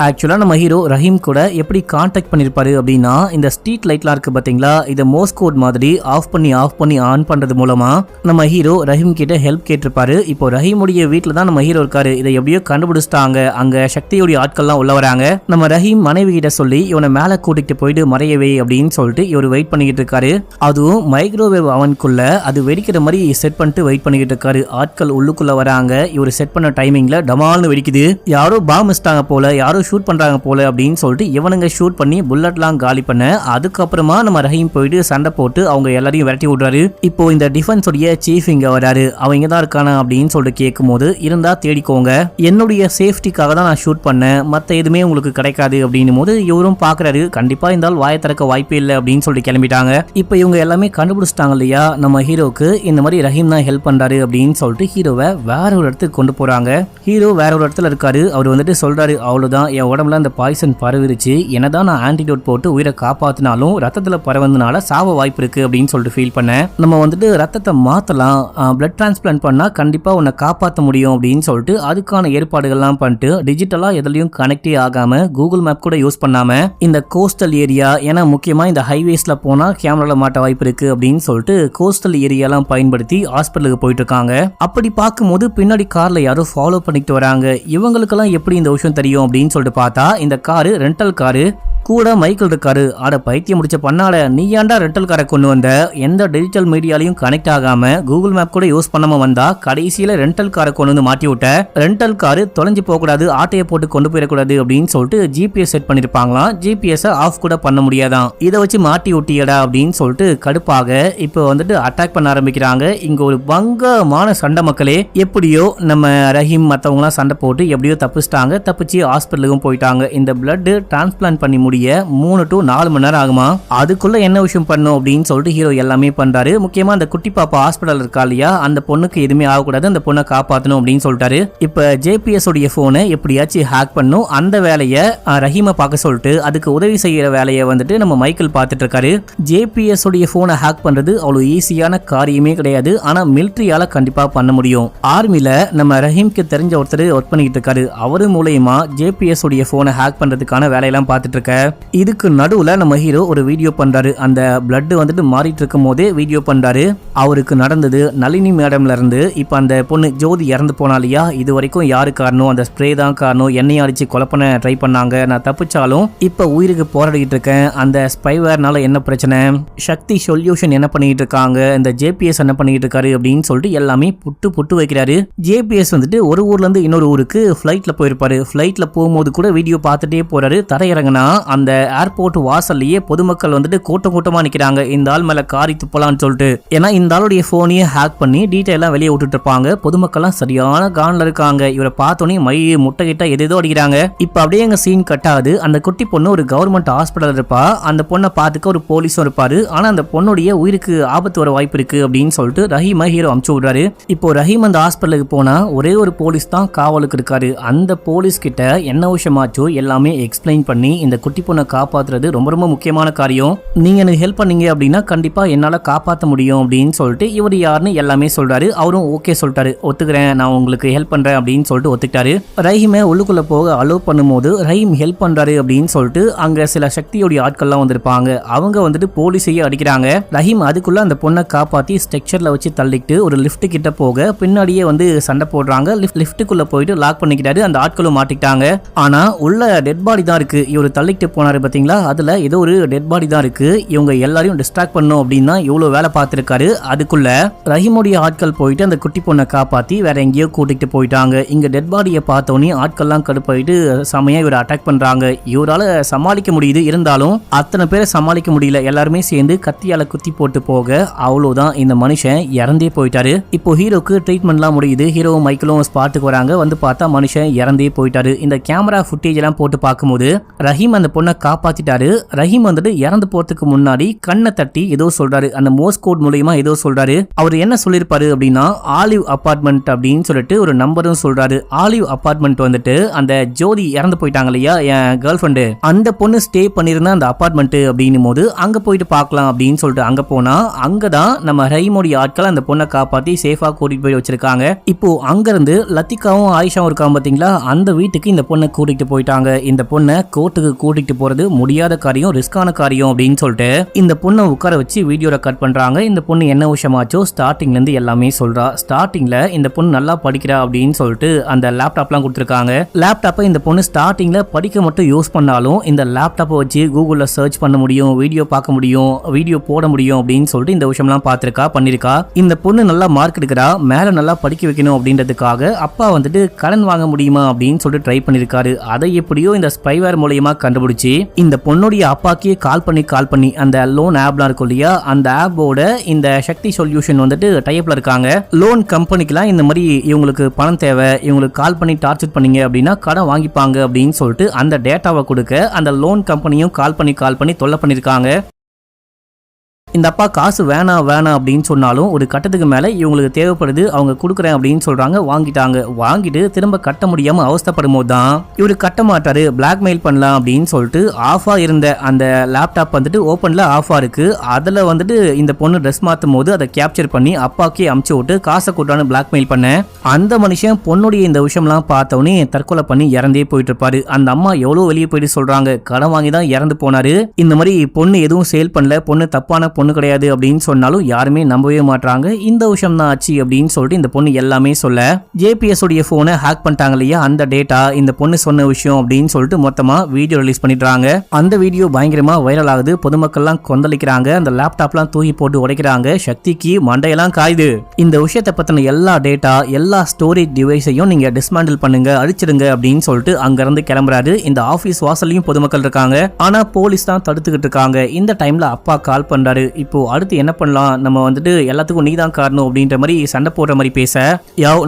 ஆக்சுவலா நம்ம ஹீரோ ரஹீம் கூட எப்படி கான்டாக்ட் பண்ணிருப்பாரு அப்படின்னா இந்த ஸ்ட்ரீட் லைட்லாம் இருக்கு பாத்தீங்களா, இதை மோர்ஸ் கோட் மாதிரி ஆஃப் பண்ணி ஆன் பண்றது மூலமா நம்ம ஹீரோ ரஹீம் கிட்ட ஹெல்ப் கேட்டிருப்பாரு. இப்போ ரஹீமுடைய வீட்டுல தான் நம்ம ஹீரோ இருக்காரு. இதை எப்படியோ கண்டுபிடிச்சிட்டாங்க. அங்க சக்தியுடைய ஆட்கள்லாம் உள்ள வராங்க. நம்ம ரஹீம் மனைவி கிட்ட சொல்லி இவனை மேல கூட்டிட்டு போயிட்டு மறையவே அப்படின்னு சொல்லிட்டு இவர் வெயிட் பண்ணிக்கிட்டு இருக்காரு. அதுவும் மைக்ரோவேவ் அவனுக்குள்ள அது வெடிக்கிற மாதிரி செட் பண்ணிட்டு வெயிட் பண்ணிக்கிட்டு இருக்காரு. ஆட்கள் உள்ளுக்குள்ள வராங்க. இவர் செட் பண்ண டைமிங்ல டமால்னு வெடிக்குது. யாரோ பாம் வச்சிட்டாங்க போல, யாரோ ஷூட் பண்றாங்க போல அப்படின்னு சொல்லிட்டு இவனுங்க ஷூட் பண்ணி புல்லட்லாம் காலி பண்ண, அதுக்கப்புறமா நம்ம ரஹீம் போயிட்டு சண்டை போட்டு அவங்க எல்லாரையும் விரட்டி விடுறாரு. இப்போ இந்த டிஃபென்ஸ் உடைய சீஃப் இங்க வராரு. அவங்க தான் இருக்கானா அப்படின்னு சொல்லிட்டு கேட்கும் போது, இருந்தா தேடிக்கோங்க, என்னுடைய சேஃப்டிக்காக தான் நான் ஷூட் பண்ணேன், மத்த எதுவுமே உங்களுக்கு கிடைக்காது அப்படின்னும் போது இவரும் பாக்குறாரு. கண்டிப்பா இந்த வாயை திறக்க வாய்ப்பே இல்லை அப்படின்னு சொல்லிட்டு கிளம்பிட்டாங்க. இப்போ இவங்க எல்லாமே கண்டுபிடிச்சிட்டாங்க இல்லையா, நம்ம ஹீரோக்கு இந்த மாதிரி ரஹீம் தான் ஹெல்ப் பண்றாரு அப்படின்னு சொல்லிட்டு ஹீரோவை வேற ஒரு இடத்துக்கு கொண்டு போறாங்க. ஹீரோ வேற ஒரு இடத்துல இருக்காரு. அவர் வந்துட்டு சொல்றாரு, அவ்வளவுதான் என் உடம்புல அந்த பாய்சன் பரவிருச்சு, என்னதான் நான் ஆன்டிடோட் போட்டு உயிரை காப்பாத்தினாலும் ரத்தத்துல பரவதுனால சாவ வாய்ப்பு இருக்கு அப்படின்னு சொல்லிட்டு ஃபீல் பண்ணேன். நம்ம வந்துட்டு ரத்தத்தை மாத்தலாம், பிளட் டிரான்ஸ்பிளான்ட் பண்ணா கண்டிப்பா உன்னை காப்பாற்ற முடியும் அப்படின்னு சொல்லிட்டு அதுக்கான ஏற்பாடுகள்லாம் பண்ணிட்டு டிஜிட்டலா எதுலயும் கனெக்டே ஆகாம கூகுள் மேப் கூட யூஸ் பண்ணாம இந்த கோஸ்டல் ஏரியா, ஏன்னா முக்கியமா இந்த ஹைவேஸ்ல போனா கேமரால மாட்ட வாய்ப்பு இருக்கு அப்படின்னு சொல்லிட்டு கோஸ்டல் ஏரியாலாம் பயன்படுத்தி ஹாஸ்பிட்டலுக்கு போயிட்டு இருக்காங்க. அப்படி பார்க்கும்போது பின்னாடி கார்ல யாரும் ஃபாலோ பண்ணிட்டு வராங்க. இவங்களுக்கெல்லாம் எப்படி இந்த விஷயம் தெரியும் அப்படின்னு சொல்லிட்டு பார்த்தா இந்த காரு ரெண்டல் காரு, கூட மைக்கேல் இருக்காரு. ஆட பைத்தியம் முடிச்ச பண்ணாட, நீ ஏன்டா ரெண்டல் காரை கொண்டு வந்த, எந்த டிஜிட்டல் மீடியாலையும் கனெக்ட் ஆகாம கூகுள் மேப் கூட யூஸ் பண்ணாம வந்தா கடைசியில ரெண்டல் காரை கொண்டு வந்து மாட்டி விட்ட, ரெண்டல் காரு தொலைஞ்சு போக கூடாது, ஆட்டையை போட்டு கொண்டு போயிடக்கூடாது அப்படின்னு சொல்லிட்டு ஜிபிஎஸ் செட் பண்ணிருப்பாங்களாம். ஜிபிஎஸ் ஆஃப் கூட பண்ண முடியாதான், இதை வச்சு மாட்டி விட்டியடா அப்படின்னு சொல்லிட்டு கடுப்பாக இப்போ வந்துட்டு அட்டாக் பண்ண ஆரம்பிக்கிறாங்க. இங்க ஒரு பங்கமான சண்டை மக்களே. எப்படியோ நம்ம ரஹீம் மத்தவங்க எல்லாம் சண்டை போட்டு எப்படியோ தப்பிச்சிட்டாங்க. தப்பிச்சு ஹாஸ்பிட்டலுக்கும் போயிட்டாங்க. இந்த பிளட் டிரான்ஸ்பிளான்ட் பண்ணி 3 to 4 மணி நேரம் ஆகுமா, அதுக்குள்ள என்ன விஷயம் பண்ணும் அப்படின்னு சொல்லிட்டு ஹீரோ எல்லாமே பண்றாரு. முக்கியமா அந்த குட்டி பாப்பா ஹாஸ்பிட்டல் இருக்கா இல்லையா, அந்த பொண்ணுக்கு எதுவுமே ஆகக்கூடாது, அந்த பொண்ணை காப்பாற்றணும் அப்படின்னு சொல்லிட்டாரு. இப்ப ஜேபிஎஸ் உடைய போனை எப்படியாச்சும் ஹேக் பண்ணும், அந்த வேலையை ரஹீமை பார்க்க சொல்லிட்டு அதுக்கு உதவி செய்யற வேலையை வந்துட்டு நம்ம மைக்கேல் பார்த்துட்டு இருக்காரு. ஜேபிஎஸ் உடைய போனை ஹேக் பண்றது அவ்வளவு ஈஸியான காரியமே கிடையாது. ஆனா மிலிட்டரியால கண்டிப்பா பண்ண முடியும். ஆர்மில நம்ம ரஹீம்க்கு தெரிஞ்ச ஒருத்தர் ஒர்க் பண்ணிட்டு இருக்காரு. அவரு மூலமா ஜேபிஎஸ் உடைய போனை ஹேக் பண்றதுக்கான வேலையெல்லாம் பார்த்துட்டு இருக்க. இதுக்கு நடுவுல நம்ம ஹீரோ ஒரு வீடியோ பண்றாரு. அந்த பிளட் வந்துட்டு மாறிட்டு இருக்கும் போதே வீடியோ பண்றாரு. அவருக்கு நடந்தது நளினி மேடம்ல இருந்து இப்ப அந்த பொண்ணு ஜோதி இறந்து போனாலியா, இது வரைக்கும் யாரு காரணம், அந்த ஸ்ப்ரே தான் காரணம், என்னையும் அடிச்சு கொலை பண்ண ட்ரை பண்ணாங்க, நான் தப்பிச்சாலும் இப்ப உயிருக்கு போராடிட்டு இருக்கேன், அந்த ஸ்பைவேர்னால என்ன பிரச்சனை, சக்தி சொல்யூஷன் என்ன பண்ணிட்டு இருக்காங்க, இந்த ஜேபிஎஸ் என்ன பண்ணிட்டு இருக்காரு அப்படின்னு சொல்லிட்டு எல்லாமே புட்டு வைக்கிறாரு. ஜேபிஎஸ் வந்துட்டு ஒரு ஊர்ல இருந்து இன்னொரு ஊருக்கு ஃபிளைட்ல போயிருப்பாரு. ஃபிளைட்ல போகும்போது கூட வீடியோ பார்த்துட்டே போறாரு. தரையிறங்கினா அந்த ஏர்போர்ட் வாசல்லையே பொதுமக்கள் வந்துட்டு கூட்டமா நிக்கிறாங்க, இந்த ஆள் மேல காரி துப்பலான்னு சொல்லிட்டு. ஏன்னா இந்த ஆளுடைய போனையே ஹேக் பண்ணி டீடைலா வெளியே விட்டுட்டு இருப்பாங்க. பொதுமக்கள்லாம் சரியான கான்ல இருக்காங்க. இவரை பார்த்தோன்னே மை முட்டை கிட்ட எதோ அடிக்கிறாங்க. இப்ப அப்படியே எங்க சீன் கட் ஆகுது. அந்த குட்டி பொண்ணு ஒரு கவர்மெண்ட் ஹாஸ்பிட்டல் இருப்பா. அந்த பொண்ணை பார்த்துக்க ஒரு போலீஸும் இருப்பாரு. ஆனா அந்த பொண்ணுடைய உயிருக்கு ஆபத்து வர வாய்ப்பு இருக்கு அப்படின்னு சொல்லிட்டு ரஹீமா ஹீரோ அமுச்சு விடுறாரு. இப்போ ரஹீம் அந்த ஹாஸ்பிட்டலுக்கு போனா ஒரே ஒரு போலீஸ் தான் காவலுக்கு இருக்காரு. அந்த போலீஸ் கிட்ட என்ன விஷயமாச்சோ எல்லாமே எக்ஸ்பிளைன் பண்ணி இந்த குட்டி பொண்ணை காப்பாத்துறது ரொம்ப ரொம்ப முக்கியமான காரியம். நீங்க எனக்கு ஹெல்ப் பண்ணீங்க அப்படின்னா கண்டிப்பா என்னால காப்பாற்ற முடியும் அப்படின்னு சொல்லிட்டு இவர் யாருன்னு எல்லாமே சொல்றாரு. அவரும் ஓகே சொல்லிட்டாரு, ஒத்துக்கிறேன், நான் உங்களுக்கு ஹெல்ப் பண்றேன் அப்படின்னு சொல்லிட்டு ஒத்துக்கிட்டாரு. ரஹீமை உள்ளுக்குள்ள போக அலோவ் பண்ணும்போது ரஹீம் ஹெல்ப் பண்றாரு அப்படின்னு சொல்லிட்டு அங்க சில சக்தியோடைய ஆட்கள்லாம் வந்திருப்பாங்க. அவங்க வந்துட்டு போலீஸையே அடிக்கிறாங்க. ரஹீம் அதுக்குள்ள அந்த பொண்ணை காப்பாத்தி ஸ்ட்ரக்சர்ல வச்சு தள்ளிட்டு ஒரு லிஃப்ட் கிட்ட போக பின்னாடியே வந்து சண்டை போடுறாங்க. லிஃப்ட்டுக்குள்ள போயிட்டு லாக் பண்ணிக்கிட்டாரு. அந்த ஆட்களும் மாட்டிக்கிட்டாங்க. ஆனா உள்ள டெட் பாடி தான் இருக்கு. இவரு தள்ளிட்டு போனாரு பாத்தீங்களா, அதுல ஏதோ ஒரு டெட் பாடி தான் இருக்கு. இவங்க எல்லாரையும் டிஸ்ட்ராக்ட் பண்ணும் அப்படின்னா இவ்வளவு வேலை பார்த்திருக்காரு. அதுக்குள்ள ரஹீமுடைய ஆட்கள் போயிட்டு அந்த குட்டி பொண்ணை காப்பாத்தி வேற எங்கேயோ கூட்டிட்டு போயிட்டாங்க. இங்க டெட் பாடியை பார்த்தோன்னே ஆட்கள்லாம் கடுப்பாயிட்டு செமையா இவரை அட்டாக் பண்றாங்க. இவரால சமாளிக்க முடியுது, இருந்தாலும் அத்தனை பேரை சமாளிக்க முடியல. எல்லாருமே சேர்ந்து கத்தியால குத்தி போட்டு போக அவ்வளவுதான், இந்த மனுஷன் இறந்தே போயிட்டாரு. இப்போ ஹீரோக்கு ட்ரீட்மெண்ட்லாம் முடியுது. ஹீரோ மைக்கிளும் ஸ்பாட்டுக்கு வராங்க. வந்து பார்த்தா மனுஷன் இறந்தே போயிட்டாரு. இந்த கேமரா ஃபுட்டேஜ் எல்லாம் போட்டு பார்க்கும்போது ரஹீம் அந்த பொண்ணை காப்பாத்திட்டாரு. ரஹீம் வந்துட்டு இறந்து போறதுக்கு முன்னாடி கண்ணை தட்டி ஏதோ சொல்றாரு. அந்த மோர்ஸ் கோட் மூலமா ஏதோ சொல்றாரு. அவர் என்ன சொல்லிருப்பாரு அப்படின்னா ஆலிவ் அபார்ட்மெண்ட் அப்படின்னு சொல்லிட்டு ஒரு நம்பரும் சொல்றாரு. ஆலிவ் அபார்ட்மெண்ட் வந்துட்டு அந்த ஜோதி இறந்து போயிட்டாங்க இல்லையா, என் கேர்ள் ஃப்ரெண்டு, அந்த பொண்ணு ஸ்டே பண்ணிருந்த அந்த அபார்ட்மெண்ட் அப்படின்னும் போது அங்க போயிட்டு பார்க்கலாம் அப்படின்னு சொல்லிட்டு அங்க போனா அங்கதான் நம்ம ரஹீமோடைய ஆட்கள் அந்த பொண்ணை காப்பாத்தி சேஃபா கூட்டிட்டு போய் வச்சிருக்காங்க. இப்போ அங்க இருந்து லத்திகாவும் ஆயிஷாவும் இருக்காங்க பாத்தீங்களா, அந்த வீட்டுக்கு இந்த பொண்ணை கூட்டிட்டு போயிட்டாங்க. இந்த பொண்ணை கோர்ட்டுக்கு கூட்டிட்டு போறது முடியாத காரியம், ரிஸ்கான காரியம் அப்படின்னு சொல்லிட்டு இந்த பொண்ணை உட்கார வச்சு வீடியோ ரெக்கார்ட் பண்றாங்க. இந்த பொண்ணு என்ன விஷயமாச்சோ ஸ்டார்டிங்ல இருந்து எல்லாமே சொல்றா. ஸ்டார்டிங்ல இந்த பொண்ணு நல்லா படிக்கிறா அப்படின்னு சொல்லிட்டு அந்த லேப்டாப்லாம் கொடுத்துருக்காங்க. லேப்டாப்பை இந்த பொண்ணு ஸ்டார்டிங்ல படிக்க மட்டும் யூஸ் பண்ணாலும் இந்த லேப்டாப்பை வச்சு கூகுள்ல சர்ச் பண்ண முடியும், வீடியோ பார்க்க முடியும், வீடியோ போட முடியும் அப்படின்னு சொல்லிட்டு இந்த விஷயம்லாம் பார்த்திருக்கா, பண்ணிருக்கா. இந்த பொண்ணு நல்லா மார்க் எடுக்கிறா, மேல நல்லா படிக்க வைக்கணும் அப்படின்றதுக்காக அப்பா வந்துட்டு கடன் வாங்க முடியுமா அப்படின்னு சொல்லிட்டு ட்ரை பண்ணிருக்காரு. அதை எப்படியோ இந்த ஸ்பைவேர் மூலமா கண்டுபிடிச்சு இந்த பொண்ணுடைய அப்பாக்கே கால் பண்ணி அந்த லோன் ஆப்லாம் இருக்கும் இல்லையா, அந்த ஆப்போட இந்த சக்தி சொல்யூஷன் வந்துட்டு டைப்ல இருக்காங்க. லோன் கம்பெனிக்கெல்லாம் இந்த மாதிரி இவங்களுக்கு பணம் தேவை, இவங்களுக்கு கால் பண்ணி டார்ச்சர் பண்ணீங்க அப்படின்னா கடன் வாங்கிப்பாங்க அப்படின்னு சொல்லிட்டு அந்த டேட்டாவை கொடுக்க அந்த லோன் கம்பெனியும் கால் பண்ணி தொல்லை பண்ணிருக்காங்க. இந்த அப்பா காசு வேணாம் அப்படின்னு சொன்னாலும் ஒரு கட்டத்துக்கு மேல இவங்களுக்கு தேவைப்படுது, அவங்க கொடுக்குறேன் அப்படின்னு சொல்றாங்க. வாங்கிட்டு திரும்ப கட்ட முடியாம அவஸ்தப்படும் போது தான் இவரு கட்ட மாட்டாரு, பிளாக்மெயில் பண்ணலாம் அப்படின்னு சொல்லிட்டு ஆஃபா இருந்த அந்த லேப்டாப் வந்துட்டு ஓப்பன்ல ஆஃபா இருக்கு. அதுல வந்துட்டு இந்த பொண்ணு ட்ரெஸ் மாத்தும் போது அதை கேப்சர் பண்ணி அப்பாக்கே அமுச்சு விட்டு காசை கூட்டான்னு பிளாக்மெயில் பண்ண அந்த மனுஷன் பொண்ணுடைய இந்த விஷயம்லாம் பார்த்தவனே தற்கொலை பண்ணி இறந்தே போயிட்டு இருப்பாரு. அந்த அம்மா எவ்வளவு வெளியே போயிட்டு சொல்றாங்க, கடன் வாங்கி தான் இறந்து போனாரு, இந்த மாதிரி பொண்ணு எதுவும் சேல் பண்ணல, பொண்ணு தப்பான பொண்ணு கிடையாது அப்படின்னு சொன்னாலும் யாருமே நம்பவே மாட்டாங்க. இந்த விஷயம் தான் ஆச்சு அப்படின்னு சொல்லிட்டு இந்த பொண்ணு எல்லாமே சொல்ல ஜேபிஎஸ் உடைய போனை ஹேக் பண்ணிட்டாங்க இல்லையா, அந்த டேட்டா இந்த பொண்ணு சொன்ன விஷயம் அப்படின்னு சொல்லிட்டு மொத்தமா வீடியோ ரிலீஸ் பண்ணிடுறாங்க. அந்த வீடியோ பயங்கரமா வைரல் ஆகுது. பொதுமக்கள்லாம் கொந்தளிக்கிறாங்க, அந்த லேப்டாப்லாம் தூக்கி போட்டு உடைக்கிறாங்க. சக்திக்கு மண்டையெல்லாம் காயுது. இந்த விஷயத்தை பத்தின எல்லா டேட்டா, எல்லா ஸ்டோரேஜ் டிவைஸையும் நீங்க டிஸ்மேண்டில் பண்ணுங்க, அழிச்சிடுங்க அப்படின்னு சொல்லிட்டு அங்க இருந்து கிளம்புறாரு. இந்த ஆபீஸ் வாசல்லையும் பொதுமக்கள் இருக்காங்க. ஆனா போலீஸ் தான் தடுத்துக்கிட்டு இருக்காங்க. இந்த டைம்ல அப்பா கால் பண்றாரு. இப்போ அடுத்து என்ன பண்ணலாம், நம்ம வந்துட்டு எல்லாத்துக்கும் நீதான் காரணம் அப்படின்ற மாதிரி சண்டை போடுற மாதிரி பேச,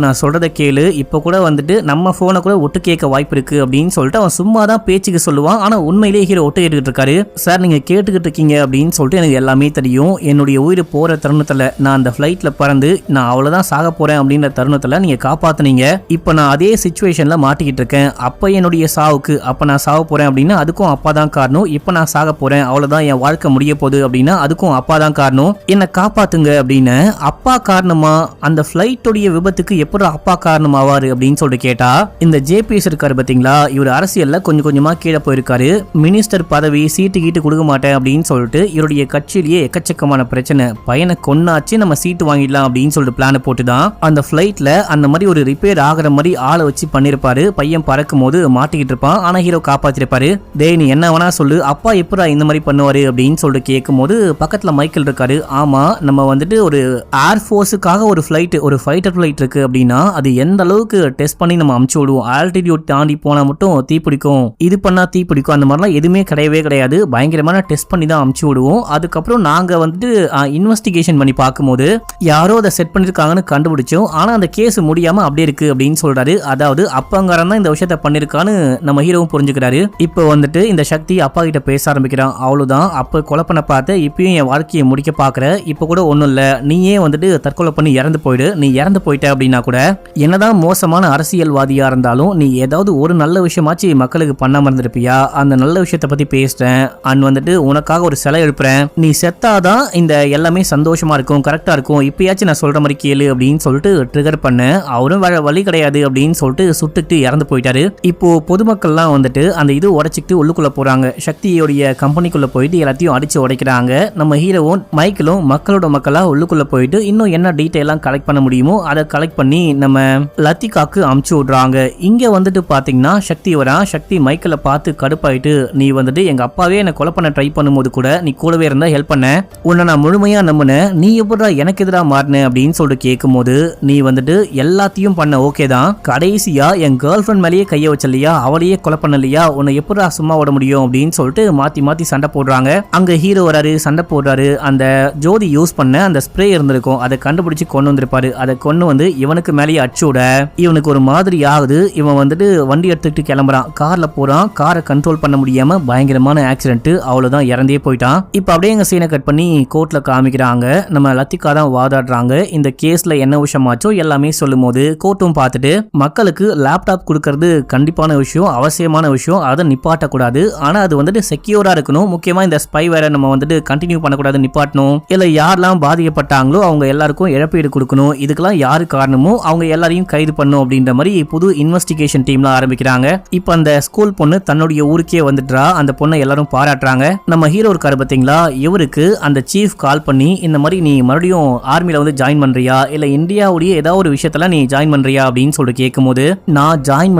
நான் சொல்றதை கேளு, இப்போ கூட வந்துட்டு நம்ம போனை கூட ஒட்டு கேட்க வாய்ப்பு இருக்கு அப்படின்னு சொல்லிட்டு அவன் சும்மா தான் பேச்சுக்கு சொல்லுவான். ஆனா உண்மையிலேயே ஹீரோ ஒட்டு கேட்டுக்கிட்டு இருக்காரு. சார் நீங்க கேட்டுக்கிட்டு இருக்கீங்க அப்படின்னு சொல்லிட்டு எனக்கு எல்லாமே தெரியும். என்னுடைய உயிர் போற தருணத்துல நான் அந்த பிளைட்ல பறந்து நான் அவ்வளவுதான் சாக போறேன் அப்படின்ற தருணத்துல நீங்க காப்பாத்துனீங்க. இப்ப நான் அதே சிச்சுவேஷன்ல மாட்டிக்கிட்டு இருக்கேன். அப்ப என்னுடைய சாவுக்கு அப்ப நான் சாக போறேன் அப்படின்னா அதுக்கும் அப்பா தான் காரணம். இப்ப நான் சாக போறேன், அவ்வளவுதான் என் வாழ்க்கை முடிய போகுது அப்படின்னா அதுக்கும் அப்பா தான் காரணம், என்ன காப்பாத்துங்க அப்படின்னு. அப்பா காரணமா அந்த பிளைட்டோடைய விபத்துக்கு எப்படி அப்பா காரணம் ஆவாரு அப்படின்னு சொல்லிட்டு கேட்டா, இந்த ஜேபிஎஸ் இருக்காரு பாத்தீங்களா, இவர் அரசியல்ல கொஞ்சம் கொஞ்சமா கீழே போயிருக்காரு. மினிஸ்டர் பதவி சீட்டு கீட்டு கொடுக்க மாட்டேன் அப்படின்னு சொல்லிட்டு இவருடைய கட்சியிலேயே எக்கச்சக்கமான பிரச்சனை, பையனை கொன்னாச்சு நம்ம சீட்டு வாங்கிடலாம் அப்படின்னு சொல்லிட்டு பிளான் போட்டுதான் அந்த பிளைட்ல அந்த மாதிரி ஒரு ரிப்பேர் ஆகிற மாதிரி ஆளை வச்சு பண்ணிருப்பாரு. பையன் பறக்கும் போது மாட்டிக்கிட்டு இருப்பான். ஆனா ஹீரோ காப்பாத்திருப்பாரு. டேய் நீ என்ன வேணா சொல்லு, அப்பா எப்படா இந்த மாதிரி பண்ணுவாரு அப்படின்னு சொல்லிட்டு கேட்கும் போது பக்கத்துல மைக்கேல் இருக்காரு. ஆமா, நம்ம வந்துட்டு ஒரு ஏர்ஃபோர்ஸுக்காக ஒரு ஃபிளைட், ஒரு ஃபைட்டர் ஃபிளைட் இருக்கு அப்படின்னா அது எந்த அளவுக்கு டெஸ்ட் பண்ணி நம்ம அமுச்சு விடுவோம். ஆல்டிடியூட் தாண்டி போனா மட்டும் தீ பிடிக்கும், இது பண்ணா தீ பிடிக்கும், அந்த மாதிரிலாம் எதுவுமே கிடையவே கிடையாது. பயங்கரமான டெஸ்ட் பண்ணி தான் அமுச்சு விடுவோம். அதுக்கப்புறம் நாங்க வந்துட்டு இன்வெஸ்டிகேஷன் பண்ணி பார்க்கும்போது யாரோ அதை செட் பண்ணிருக்காங்கன்னு கண்டுபிடிச்சோம். ஆனா அந்த கேஸ் முடியாம அப்படியே இருக்கு அப்படின்னு சொல்றாரு. அதாவது அப்பங்காரன் தான் இந்த விஷயத்த பண்ணிருக்கான்னு நம்ம ஹீரோவும் புரிஞ்சுக்கிறாரு. இப்போ வந்துட்டு இந்த சக்தி அப்பா கிட்ட பேச ஆரம்பிக்கிறான். அவ்வளவுதான், அப்ப கொலை பண்ண பார்த்த இப்பயும் என் வாழ்க்கையை முடிக்க பாக்குற, இப்ப கூட ஒண்ணும் இல்ல, நீயே வந்துட்டு தற்கொலை பண்ணி இறந்து போயிடு, நீ இறந்து போயிட்ட அப்படின்னா கூட என்னதான் மோசமான அரசியல்வாதியா இருந்தாலும் நீ ஏதாவது ஒரு நல்ல விஷயமாச்சு மக்களுக்கு பண்ணாம இருந்திருப்பியா, அந்த நல்ல விஷயத்தை பத்தி பேசுறேன் அண்ட் வந்துட்டு உனக்காக ஒரு சிலை எழுப்புறேன், நீ செத்தாதான் இந்த எல்லாமே சந்தோஷமா இருக்கும், கரெக்டா இருக்கும், இப்பயாச்சும் நான் சொல்ற மாதிரி கேளு அப்படின்னு சொல்லிட்டு ட்ரிகர் பண்ண அவரும் வேற வழி கிடையாது அப்படின்னு சொல்லிட்டு சுட்டுட்டு இறந்து போயிட்டாரு. இப்போ பொதுமக்கள்லாம் வந்துட்டு அந்த இது உடைச்சிட்டு உள்ளுக்குள்ள போறாங்க. சக்தியோடைய கம்பெனிக்குள்ள போயிட்டு எல்லாத்தையும் அடிச்சு உடைக்கிறாங்க. நம்ம ஹீரோவும் மைக்கிளும் மக்களோட மக்களா உள்ளுக்குள்ள போயிட்டு இன்னும் என்ன டீட்டெயிலாம் கலெக்ட் பண்ண முடியுமோ அதை கலெக்ட் பண்ணி நம்ம லத்திகாக்கு அமுச்சு விடுறாங்க. இங்க வந்துட்டு பாத்தீங்கன்னா சக்தி வரா. சக்தி மைக்கிளை பார்த்து கடுப்பாயிட்டு, நீ வந்துட்டு எங்க அப்பாவே என்ன கொலை பண்ண ட்ரை பண்ணும்போது கூட நீ கூடவே இருந்தா ஹெல்ப் பண்ண, உன்னை நான் முழுமையா நம்பினேன், நீ எப்படா எனக்கு எதிராக மாறின அப்படின்னு சொல்லிட்டு கேட்கும் போது, நீ வந்துட்டு எல்லாத்தையும் பண்ண ஓகே தான், கடைசியா என் கேர்ள் ஃபிரெண்ட் மேலேயே கைய வச்சலையா, அவளையே கொலை பண்ணலையா, உன்னை எப்படா சும்மா விட முடியும் அப்படின்னு சொல்லிட்டு மாத்தி மாத்தி சண்டை போடுறாங்க. அங்க ஹீரோ வராரு, சண்டை போடுறாரு. அந்த ஜோதி யூஸ் பண்ண அந்த ஸ்ப்ரே இருந்திருக்கும், அதை கண்டுபிடிச்சு கொண்டு வந்திருப்பாரு. அதை கொண்டு வந்து இவனுக்கு மேலேயே அடிச்சு விட இவனுக்கு ஒரு மாதிரி ஆகுது. இவன் வந்துட்டு வண்டி எடுத்துக்கிட்டு கிளம்புறான், கார்ல போறான். காரை கண்ட்ரோல் பண்ண முடியாம பயங்கரமான ஆக்சிடென்ட், அவ்வளவுதான் இறந்தே போயிட்டான். இப்ப அப்படியே எங்க சீனை கட் பண்ணி கோர்ட்ல காமிக்கிறாங்க. நம்ம லத்திகா தான் வாதாடுறாங்க. இந்த கேஸ்ல என்ன விஷயமாச்சோ எல்லாமே சொல்லும் போது கோர்ட்டும் பார்த்துட்டு, மக்களுக்கு லேப்டாப் கொடுக்கறது கண்டிப்பான விஷயம், அவசியமான விஷயம், அதை நிப்பாட்டக்கூடாது, ஆனா அது வந்துட்டு செக்யூரா இருக்கணும், முக்கியமா இந்த ஸ்பைவேரை நம்ம வந்துட்டு கண்டினியூ பண்ணக்கூடாது, நிப்பாட்டணும், இல்ல யாரெல்லாம் பாதிக்கப்பட்டாங்களோ அவங்க எல்லாருக்கும் இழப்பீடு கொடுக்கணும், இதுக்கெல்லாம் யாரு காரணமோ அவங்க எல்லாரையும் கைது பண்ணும் அப்படின்ற மாதிரி புது இன்வெஸ்டிகேஷன் டீம்ல ஆரம்பிக்கிறாங்க. இப்ப அந்த ஸ்கூல் பொண்ணு தன்னுடைய ஊருக்கே வந்துட்டா. அந்த பொண்ணை எல்லாரும் பாராட்டுறாங்க. நம்ம ஹீரோ இருக்காரு பாத்தீங்களா, இவருக்கு அந்த சீஃப் கால் பண்ணி, இந்த மாதிரி நீ மறுபடியும் ஆர்மில வந்து ஜாயின் பண்றியா, இல்ல இந்தியாவுடைய ஏதாவது ஒரு விஷயத்துல நீ ஜாயின் பண்றியா அப்படின்னு சொல்லிட்டு கேட்கும்போது, நான் ஜாயின்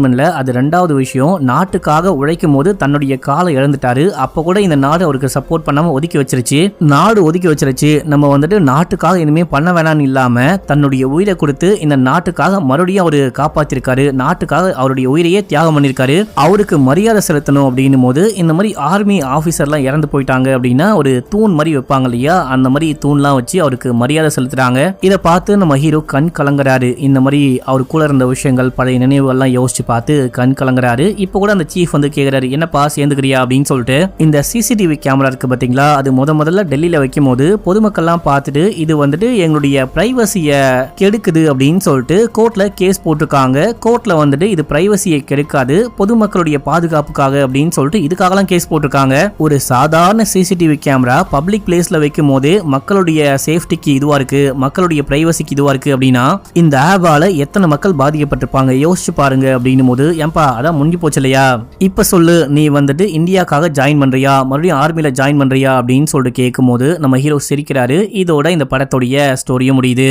பண்ணல, அது ரெண்டாவது விஷயம், நாட்டுக்காக உழைக்கும் போது தன்னுடைய காலை இழந்துட்டாரு, அப்ப கூட இந்த நாடு அவருக்கு சப்போர்ட் பண்ணாம ஒதுக்கி வச்சிருச்சு, நாடு ஒதுக்கி வச்சிருச்சு, நம்ம வந்துட்டு நாட்டுக்காக இனிமே பண்ண வேணாம்னு இல்லாம தன்னுடைய உயிரை கொடுத்து இந்த நாட்டுக்காக மறுபடியும் அவரு காப்பாத்திருக்காரு, நாட்டுக்காக அவருடைய உயிரையே தியாகம் பண்ணிருக்காரு, அவருக்கு மரியாதை செலுத்தணும் அப்படின்னும் போது, இந்த மாதிரி ஆர்மி ஆபீசர்லாம் இறந்து போயிட்டாங்க அப்படின்னா ஒரு தூண் மாதிரி வைப்பாங்க இல்லையா, அந்த மாதிரி தூண்லாம் வச்சு அவருக்கு மரியாதை செலுத்துறாங்க. இதை பார்த்து நம்ம ஹீரோ கண் கலங்குறாரு. இந்த மாதிரி அவர் கூட இருந்த விஷயங்கள், பழைய நினைவுகள்லாம் யோசிச்சு பார்த்து கண் கலங்குறாரு. இப்போ கூட அந்த சீஃப் வந்து கேக்குறாரு, என்னப்பா சேர்ந்துக்கிறியா அப்படின்னு சொல்லிட்டு. இந்த சிசிடிவி கேமரா இருக்கு பாத்தீங்களா, அது முதல்ல டெல்லியில வைக்கும் போது பொதுமக்கள்லாம் பார்த்துட்டு இது வந்துட்டு எங்களுடைய பிரைவசிய கெடுக்குது அப்படின்னு சொல்லிட்டு கோர்ட்ல கேஸ் போட்டிருக்காங்க. கோர்ட்ல வந்துட்டு இது பிரைவசியை கெடுக்காது, பொதுமக்களுடைய பாதுகாப்புக்காக அப்படின்னு சொல்லிட்டு இதுக்காகலாம் கேஸ் போட்டிருக்காங்க. ஒரு சாதாரண சிசிடிவி கேமரா பப்ளிக் பிளேஸ்ல வைக்கும் போதே மக்களுடைய சேஃப்டிக்கு இதுவா இருக்கு, மக்களுடைய பிரைவசிக்கு இதுவா இருக்கு அப்படின்னா இந்த ஆபால எத்தனை மக்கள் பாதிக்கப்பட்டிருப்பாங்க யோசிச்சு பாருங்க அப்படின்னும் போது, ஏன்பா அதான் முடிஞ்சு போச்சு இல்லையா, இப்ப சொல்லு நீ வந்துட்டு இந்தியாக்காக ஜாயின் பண்றியா, மறுபடியும் ஆர்மில ஜாயின் பண்றியா அப்படின்னு சொல்லிட்டு கேட்கும் போது நம்ம ஹீரோ சிரிக்கிறாரு. இதோட இந்த படத்துடைய ஸ்டோரியும் முடியுது.